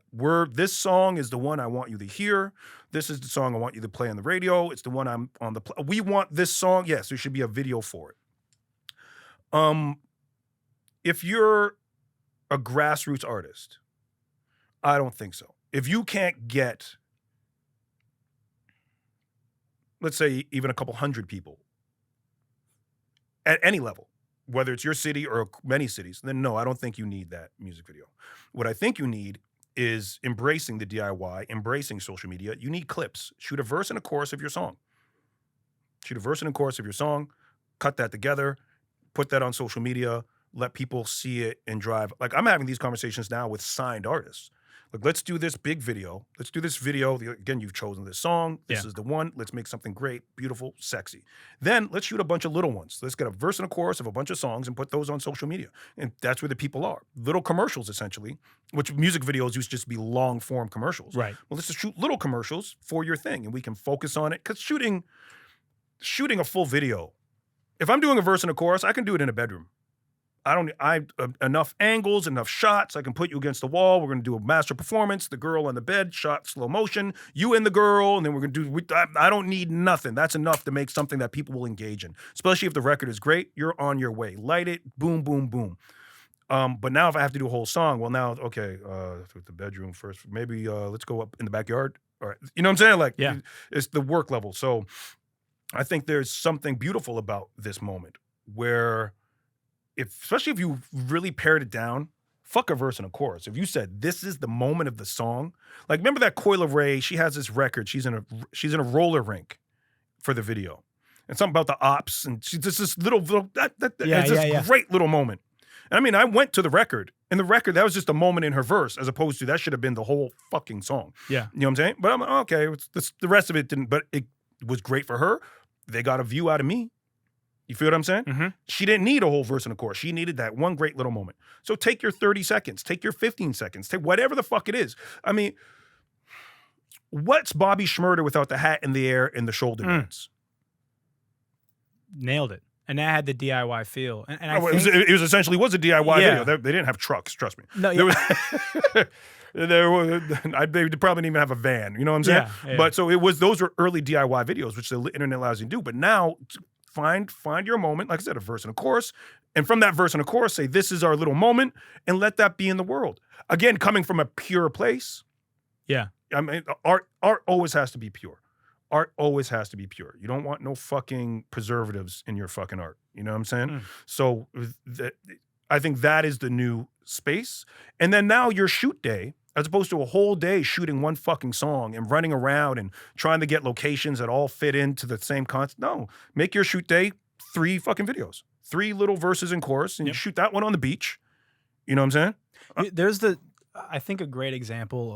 this song is the one I want you to hear. This is the song I want you to play on the radio. It's the one I'm on the we want this song. Yes, there should be a video for it. If you're a grassroots artist, I don't think so. If you can't get, let's say, even a couple hundred people at any level, whether it's your city or many cities, then no, I don't think you need that music video. What I think you need is embracing the DIY, embracing social media. You need clips. Shoot a verse and a chorus of your song. Cut that together, put that on social media, let people see it and drive. Like, I'm having these conversations now with signed artists. Like, let's do this big video. Let's do this video. Again, you've chosen this song. This is the one. Let's make something great, beautiful, sexy. Then let's shoot a bunch of little ones. Let's get a verse and a chorus of a bunch of songs and put those on social media. And that's where the people are. Little commercials, essentially, which music videos used to just be long form commercials. Right. Well, let's just shoot little commercials for your thing and we can focus on it. Because shooting a full video, if I'm doing a verse and a chorus, I can do it in a bedroom. I enough angles, enough shots. I can put you against the wall. We're going to do a master performance. The girl on the bed, shot slow motion. You and the girl, and then we're going to do. I don't need nothing. That's enough to make something that people will engage in. Especially if the record is great, you're on your way. Light it, boom, boom, boom. But now if I have to do a whole song, well, now okay, the bedroom first. Maybe let's go up in the backyard. All right, you know what I'm saying? Like, it's the work level. So I think there's something beautiful about this moment where, especially if you really pared it down, fuck a verse and a chorus. If you said this is the moment of the song, like remember that Coil Ray? She has this record. She's in a roller rink for the video, and something about the ops, and she's just this little great little moment. And I mean, I went to the record, and the record that was just a moment in her verse, as opposed to that should have been the whole fucking song. Yeah, you know what I'm saying? But I'm like, okay, the rest of it didn't. But it was great for her. They got a view out of me. You feel what I'm saying? Mm-hmm. She didn't need a whole verse and a chorus. She needed that one great little moment. So take your 30 seconds, take your 15 seconds, take whatever the fuck it is. I mean, what's Bobby Shmurda without the hat in the air and the shoulder dance? Nailed it. And that had the DIY feel. And it was essentially a DIY video. They didn't have trucks, trust me. No, they probably didn't even have a van. You know what I'm saying? Yeah. But so those were early DIY videos, which the internet allows you to do. But now, find your moment, like I said, a verse and a chorus, and from that verse and a chorus, say this is our little moment, and let that be in the world. Again, coming from a pure place. Yeah, I mean, art always has to be pure. Art always has to be pure. You don't want no fucking preservatives in your fucking art. You know what I'm saying? So I think that is the new space. And then now your shoot day, as opposed to a whole day shooting one fucking song and running around and trying to get locations that all fit into the same concept. No, make your shoot day 3 fucking videos, 3 little verses and chorus, and you shoot that one on the beach. You know what I'm saying? There's I think a great example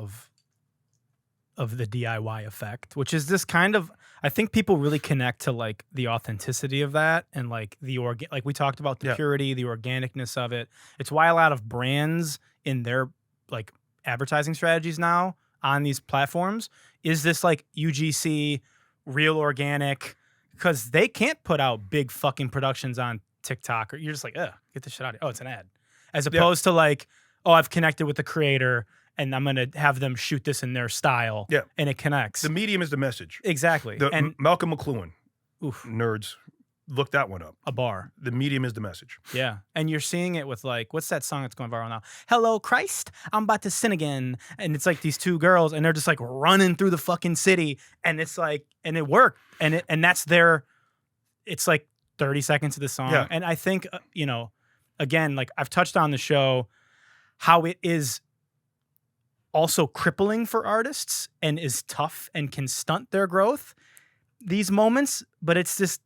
of the DIY effect, which is this kind of, I think people really connect to like the authenticity of that and like like we talked about the purity, the organicness of it. It's why a lot of brands in their like advertising strategies now on these platforms is this like UGC, real organic because they can't put out big fucking productions on TikTok, or you're just like, ugh, get this shit out of here. Oh, it's an ad. As opposed to like, oh, I've connected with the creator and I'm going to have them shoot this in their style. Yeah. And it connects. The medium is the message. Exactly. And Malcolm McLuhan, oof, nerds, look that one up. a bar. The medium is the message. Yeah. And you're seeing it with like, what's that song that's going viral now? Hello, Christ, I'm about to sin again. And it's like these two girls and they're just like running through the fucking city. And it's like, and it worked. And that's their, it's like 30 seconds of the song. Yeah. And I think, you know, again, like I've touched on the show, how it is also crippling for artists and is tough and can stunt their growth, these moments, but it's this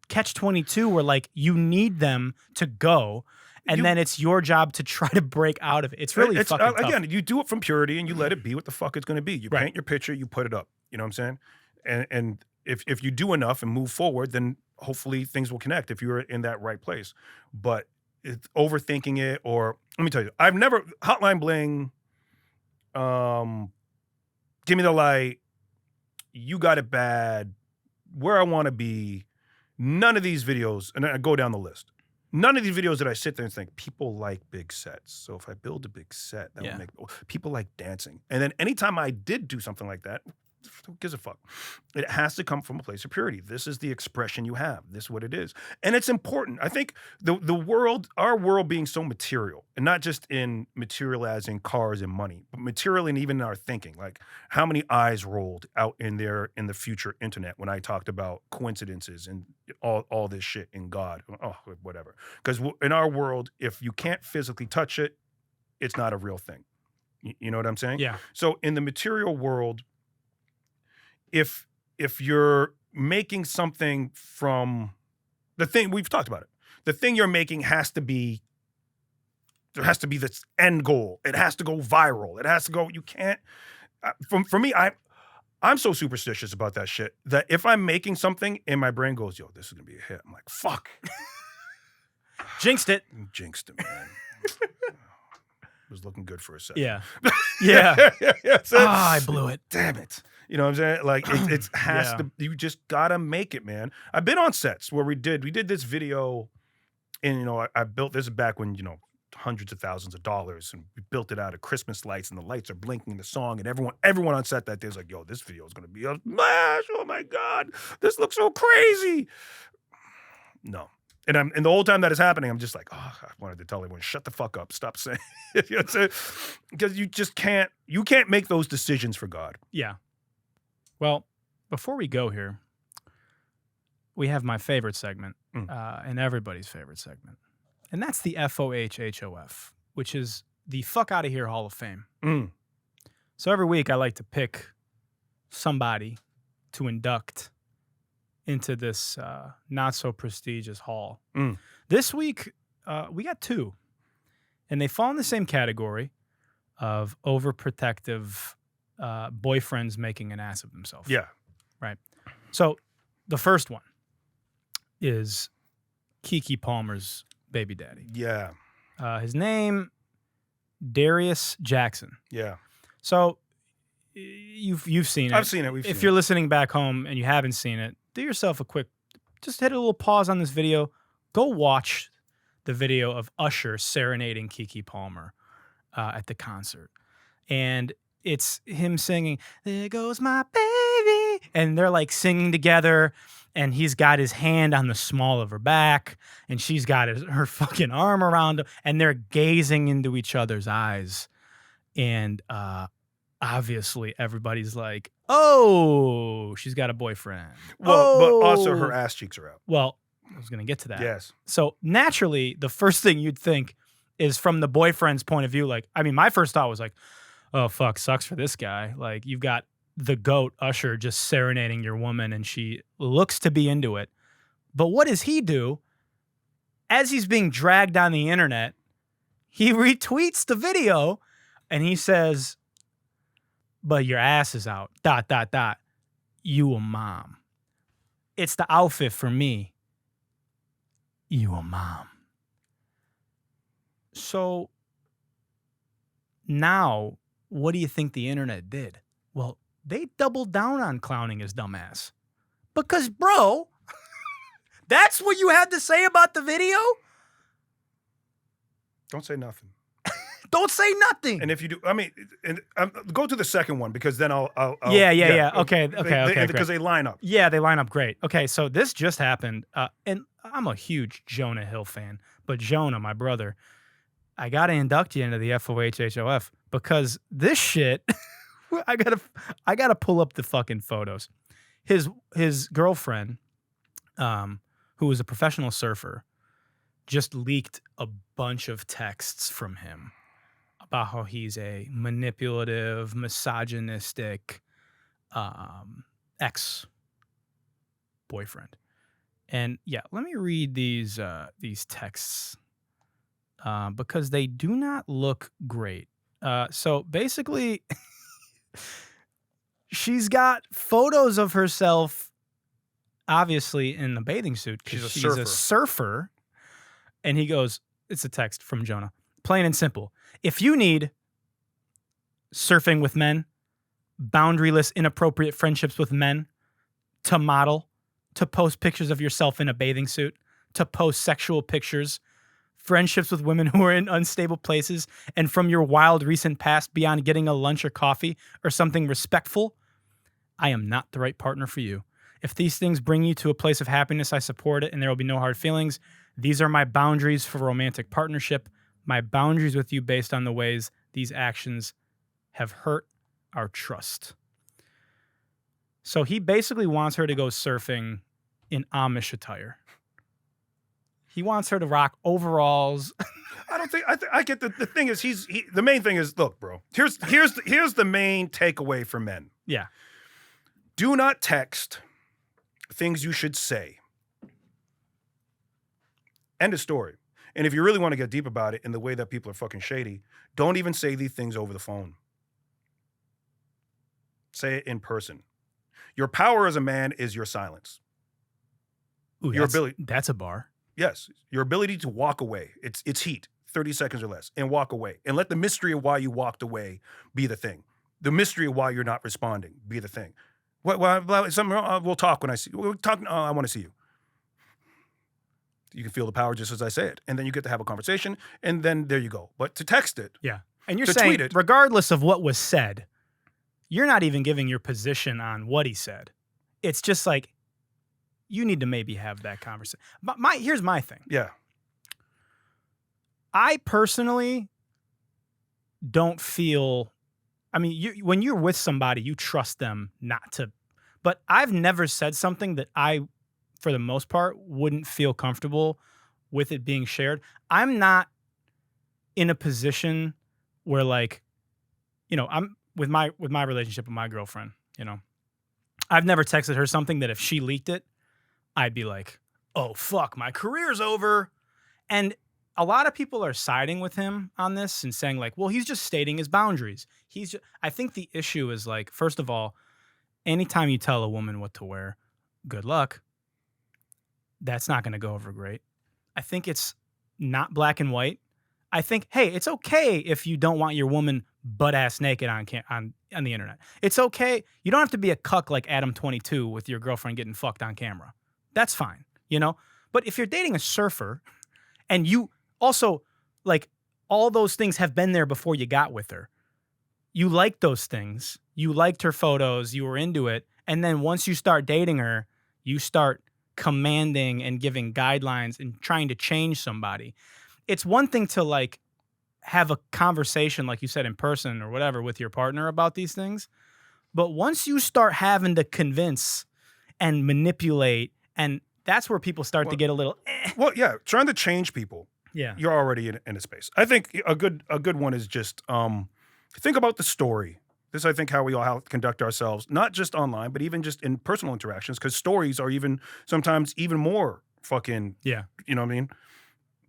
catch-22 where like you need them to go and then it's your job to try to break out of it. It's really fucking tough. Again, you do it from purity and you let it be what the fuck it's going to be. You paint your picture, you put it up. You know what I'm saying? And if you do enough and move forward, then hopefully things will connect if you're in that right place. But it's overthinking it, or let me tell you, I've never Hotline Bling, Give Me the Light, You Got It Bad, Where I Want to Be. None of these videos, and I go down the list. None of these videos that I sit there and think, people like big sets. So if I build a big set, that will make people like dancing. And then anytime I did do something like that, who gives a fuck? It has to come from a place of purity. This is the expression you have. This is what it is. And it's important. I think the world, our world being so material, and not just in material as in cars and money, but material and even in our thinking. Like how many eyes rolled out in there in the future internet when I talked about coincidences and all this shit in God. Oh, whatever. Because in our world, if you can't physically touch it, it's not a real thing. You know what I'm saying? Yeah. So in the material world, if you're making something from the thing, we've talked about it, the thing you're making has to be, there has to be this end goal. It has to go viral. It has to go, you can't, for me, I'm so superstitious about that shit that if I'm making something and my brain goes, yo, this is going to be a hit. I'm like, fuck. Jinxed it. Jinxed it, man. It was looking good for a second. Yeah. Yeah. I blew it. Damn it. You know what I'm saying? Like it has to, you just gotta make it, man. I've been on sets where we did this video and, you know, I built this back when, you know, hundreds of thousands of dollars, and we built it out of Christmas lights and the lights are blinking in the song, and everyone on set that day was like, yo, this video is going to be a smash. Oh my God. This looks so crazy. No. And the whole time that is happening, I'm just like, oh, I wanted to tell everyone, shut the fuck up. Stop saying it. You know what I'm saying? Because you just can't make those decisions for God. Yeah. Well, before we go here, we have my favorite segment, and everybody's favorite segment. And that's the FOHHOF, which is the Fuck Outta Here Hall of Fame. So every week I like to pick somebody to induct into this not so prestigious hall. This week we got two, and they fall in the same category of overprotective boyfriends making an ass of themselves. Yeah. Right. So the first one is Keke Palmer's baby daddy. Yeah. His name, Darius Jackson. Yeah. So you've seen it. I've seen it. If you're listening back home and you haven't seen it, do yourself a quick, just hit a little pause on this video. Go watch the video of Usher serenading Keke Palmer at the concert. And it's him singing, "There goes my baby." And they're like singing together. And he's got his hand on the small of her back. And she's got her fucking arm around him. And they're gazing into each other's eyes. And obviously everybody's like, oh, she's got a boyfriend. Well, but also her ass cheeks are out. Well, I was going to get to that. Yes. So naturally, the first thing you'd think is from the boyfriend's point of view. Like, I mean, my first thought was like, oh, fuck, sucks for this guy. Like, you've got the GOAT, Usher, just serenading your woman, and she looks to be into it. But what does he do? As he's being dragged on the internet, he retweets the video, and he says, but your ass is out, ... You a mom. It's the outfit for me. You a mom. So now, what do you think the internet did? Well, they doubled down on clowning his dumb ass. Because, bro, That's what you had to say about the video? Don't say nothing. Don't say nothing. And if you do, I mean, go to the second one because then I'll Yeah. Okay. Because they line up. Yeah, they line up great. Okay, so this just happened, and I'm a huge Jonah Hill fan, but Jonah, my brother, I gotta induct you into the FOHHOF because this shit, I gotta pull up the fucking photos. His girlfriend, who was a professional surfer, just leaked a bunch of texts from him about how he's a manipulative, misogynistic ex-boyfriend. And yeah, let me read these texts because they do not look great. So basically, she's got photos of herself, obviously in a bathing suit. She's a she's surfer. a surfer. And he goes, it's a text from Jonah. Plain and simple. If you need surfing with men, boundaryless, inappropriate friendships with men, to model, to post pictures of yourself in a bathing suit, to post sexual pictures, friendships with women who are in unstable places, and from your wild recent past beyond getting a lunch or coffee or something respectful, I am not the right partner for you. If these things bring you to a place of happiness, I support it and there will be no hard feelings. These are my boundaries for romantic partnership, my boundaries with you based on the ways these actions have hurt our trust. So he basically wants her to go surfing in Amish attire. He wants her to rock overalls. I get the thing is the main thing is, look, bro, here's the main takeaway for men. Yeah. Do not text things you should say. End of story. And if you really want to get deep about it in the way that people are fucking shady, don't even say these things over the phone. Say it in person. Your power as a man is your silence. Ooh, Your ability. That's a bar. Yes. Your ability to walk away. It's heat, 30 seconds or less, and walk away. And let the mystery of why you walked away be the thing. The mystery of why you're not responding be the thing. Something wrong? We'll talk when I see you. We'll talk. I want to see you. You can feel the power just as I say it. And then you get to have a conversation, and then there you go. But to text it. Yeah. And you're to saying, tweet it, regardless of what was said, you're not even giving your position on what he said. It's just like, you need to maybe have that conversation. But here's my thing. Yeah. I personally don't feel, I mean, when you're with somebody, you trust them not to, but I've never said something that I, for the most part, wouldn't feel comfortable with it being shared. I'm not in a position where, like, you know, I'm with my relationship with my girlfriend, you know, I've never texted her something that if she leaked it, I'd be like, oh, fuck, my career's over. And a lot of people are siding with him on this and saying, like, well, he's just stating his boundaries. I think the issue is, like, first of all, anytime you tell a woman what to wear, good luck. That's not going to go over great. I think it's not black and white. I think, hey, it's okay if you don't want your woman butt-ass naked on the internet. It's okay. You don't have to be a cuck like Adam22 with your girlfriend getting fucked on camera. That's fine, you know? But if you're dating a surfer and you also, like, all those things have been there before you got with her, you liked those things, you liked her photos, you were into it, and then once you start dating her, you start commanding and giving guidelines and trying to change somebody. It's one thing to, like, have a conversation, like you said, in person or whatever with your partner about these things. But once you start having to convince and manipulate, and that's where people start to get a little Well, yeah, trying to change people. Yeah. You're already in a space. I think a good one is just think about the story. This, I think, how we all conduct ourselves, not just online, but even just in personal interactions, because stories are sometimes even more fucking, yeah. You know what I mean?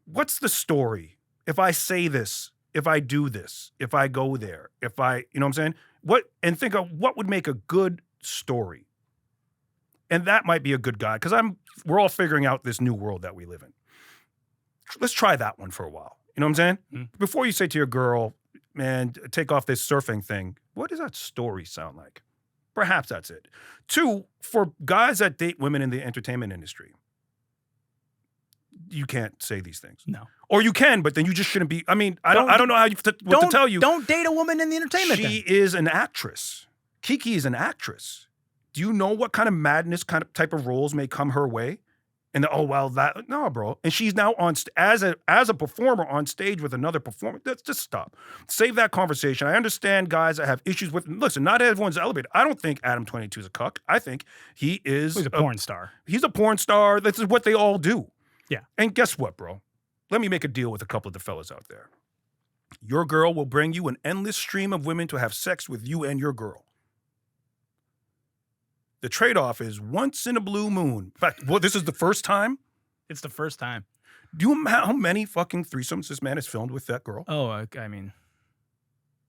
What's the story? If I say this, if I do this, if I go there, if I, you know what I'm saying? And think of what would make a good story. And that might be a good guide, because we're all figuring out this new world that we live in. Let's try that one for a while. You know what I'm saying? Mm-hmm. Before you say to your girl, man, take off this surfing thing, what does that story sound like? Perhaps that's it. 2, for guys that date women in the entertainment industry, you can't say these things. No. Or you can, but then you just shouldn't be. I mean, I don't know what to tell you. Don't date a woman in the entertainment. She is an actress. Kiki is an actress. Do you know what kind of madness, type of roles may come her way? And no, bro. And she's now on as a performer on stage with another performer. Let's just stop. Save that conversation. I understand guys that have issues with. Listen, not everyone's elevated. I don't think Adam 22 is a cuck. I think he's a porn star. He's a porn star. This is what they all do. Yeah. And guess what, bro? Let me make a deal with a couple of the fellas out there. Your girl will bring you an endless stream of women to have sex with you and your girl. The trade-off is once in a blue moon. In fact, this is the first time? It's the first time. Do you know how many fucking threesomes this man has filmed with that girl? Oh, I mean,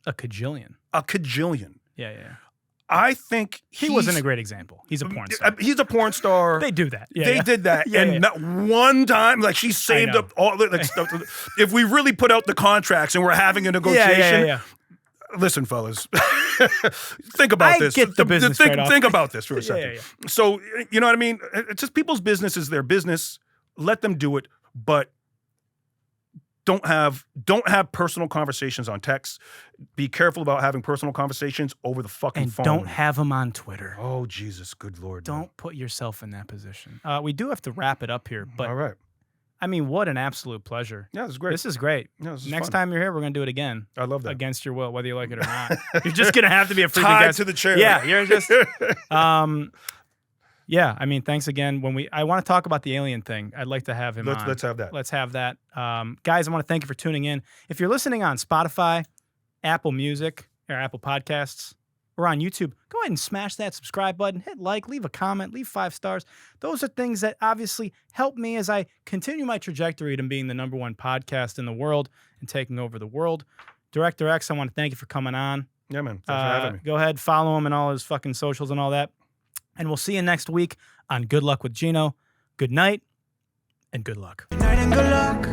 a cajillion. A cajillion. Yeah. I think he wasn't a great example. He's a porn star. He's a porn star. They do that. They did that. Not one time, like she saved up all the stuff. If we really put out the contracts and we're having a negotiation, listen, fellas, think about this. Get the business trade-off. Think about this for a second. Yeah. So, you know what I mean? It's just people's business is their business. Let them do it, but don't have personal conversations on text. Be careful about having personal conversations over the fucking phone. And don't have them on Twitter. Oh, Jesus, good Lord. Don't put yourself in that position. We do have to wrap it up here, but all right. I mean, what an absolute pleasure. Yeah, this is great. This is great. Yeah, this is Next fun. time you're here, we're going to do it again. I love that. Against your will, whether you like it or not. You're just going to have to be a freaking tied guest. to the chair. Yeah, you're just... yeah, I mean, thanks again. I want to talk about the alien thing. I'd like to have him on. Let's have that. Let's have that. Guys, I want to thank you for tuning in. If you're listening on Spotify, Apple Music, or Apple Podcasts, or on YouTube, go ahead and smash that subscribe button, hit like, leave a comment, leave 5 stars. Those are things that obviously help me as I continue my trajectory to being the #1 podcast in the world and taking over the world. DirectorX, I want to thank you for coming on. Yeah, man. Thanks for having me. Go ahead, follow him and all his fucking socials and all that. And we'll see you next week on Good Luck with Gino. Good night and good luck. Good night and good luck.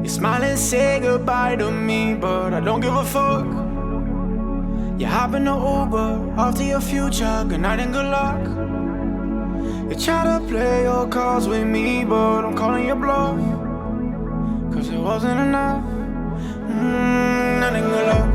You smile and say goodbye to me, but I don't give a fuck. You hop in the Uber off to your future. Good night and good luck. You try to play your cards with me, but I'm calling your bluff. 'Cause it wasn't enough. Night and good luck.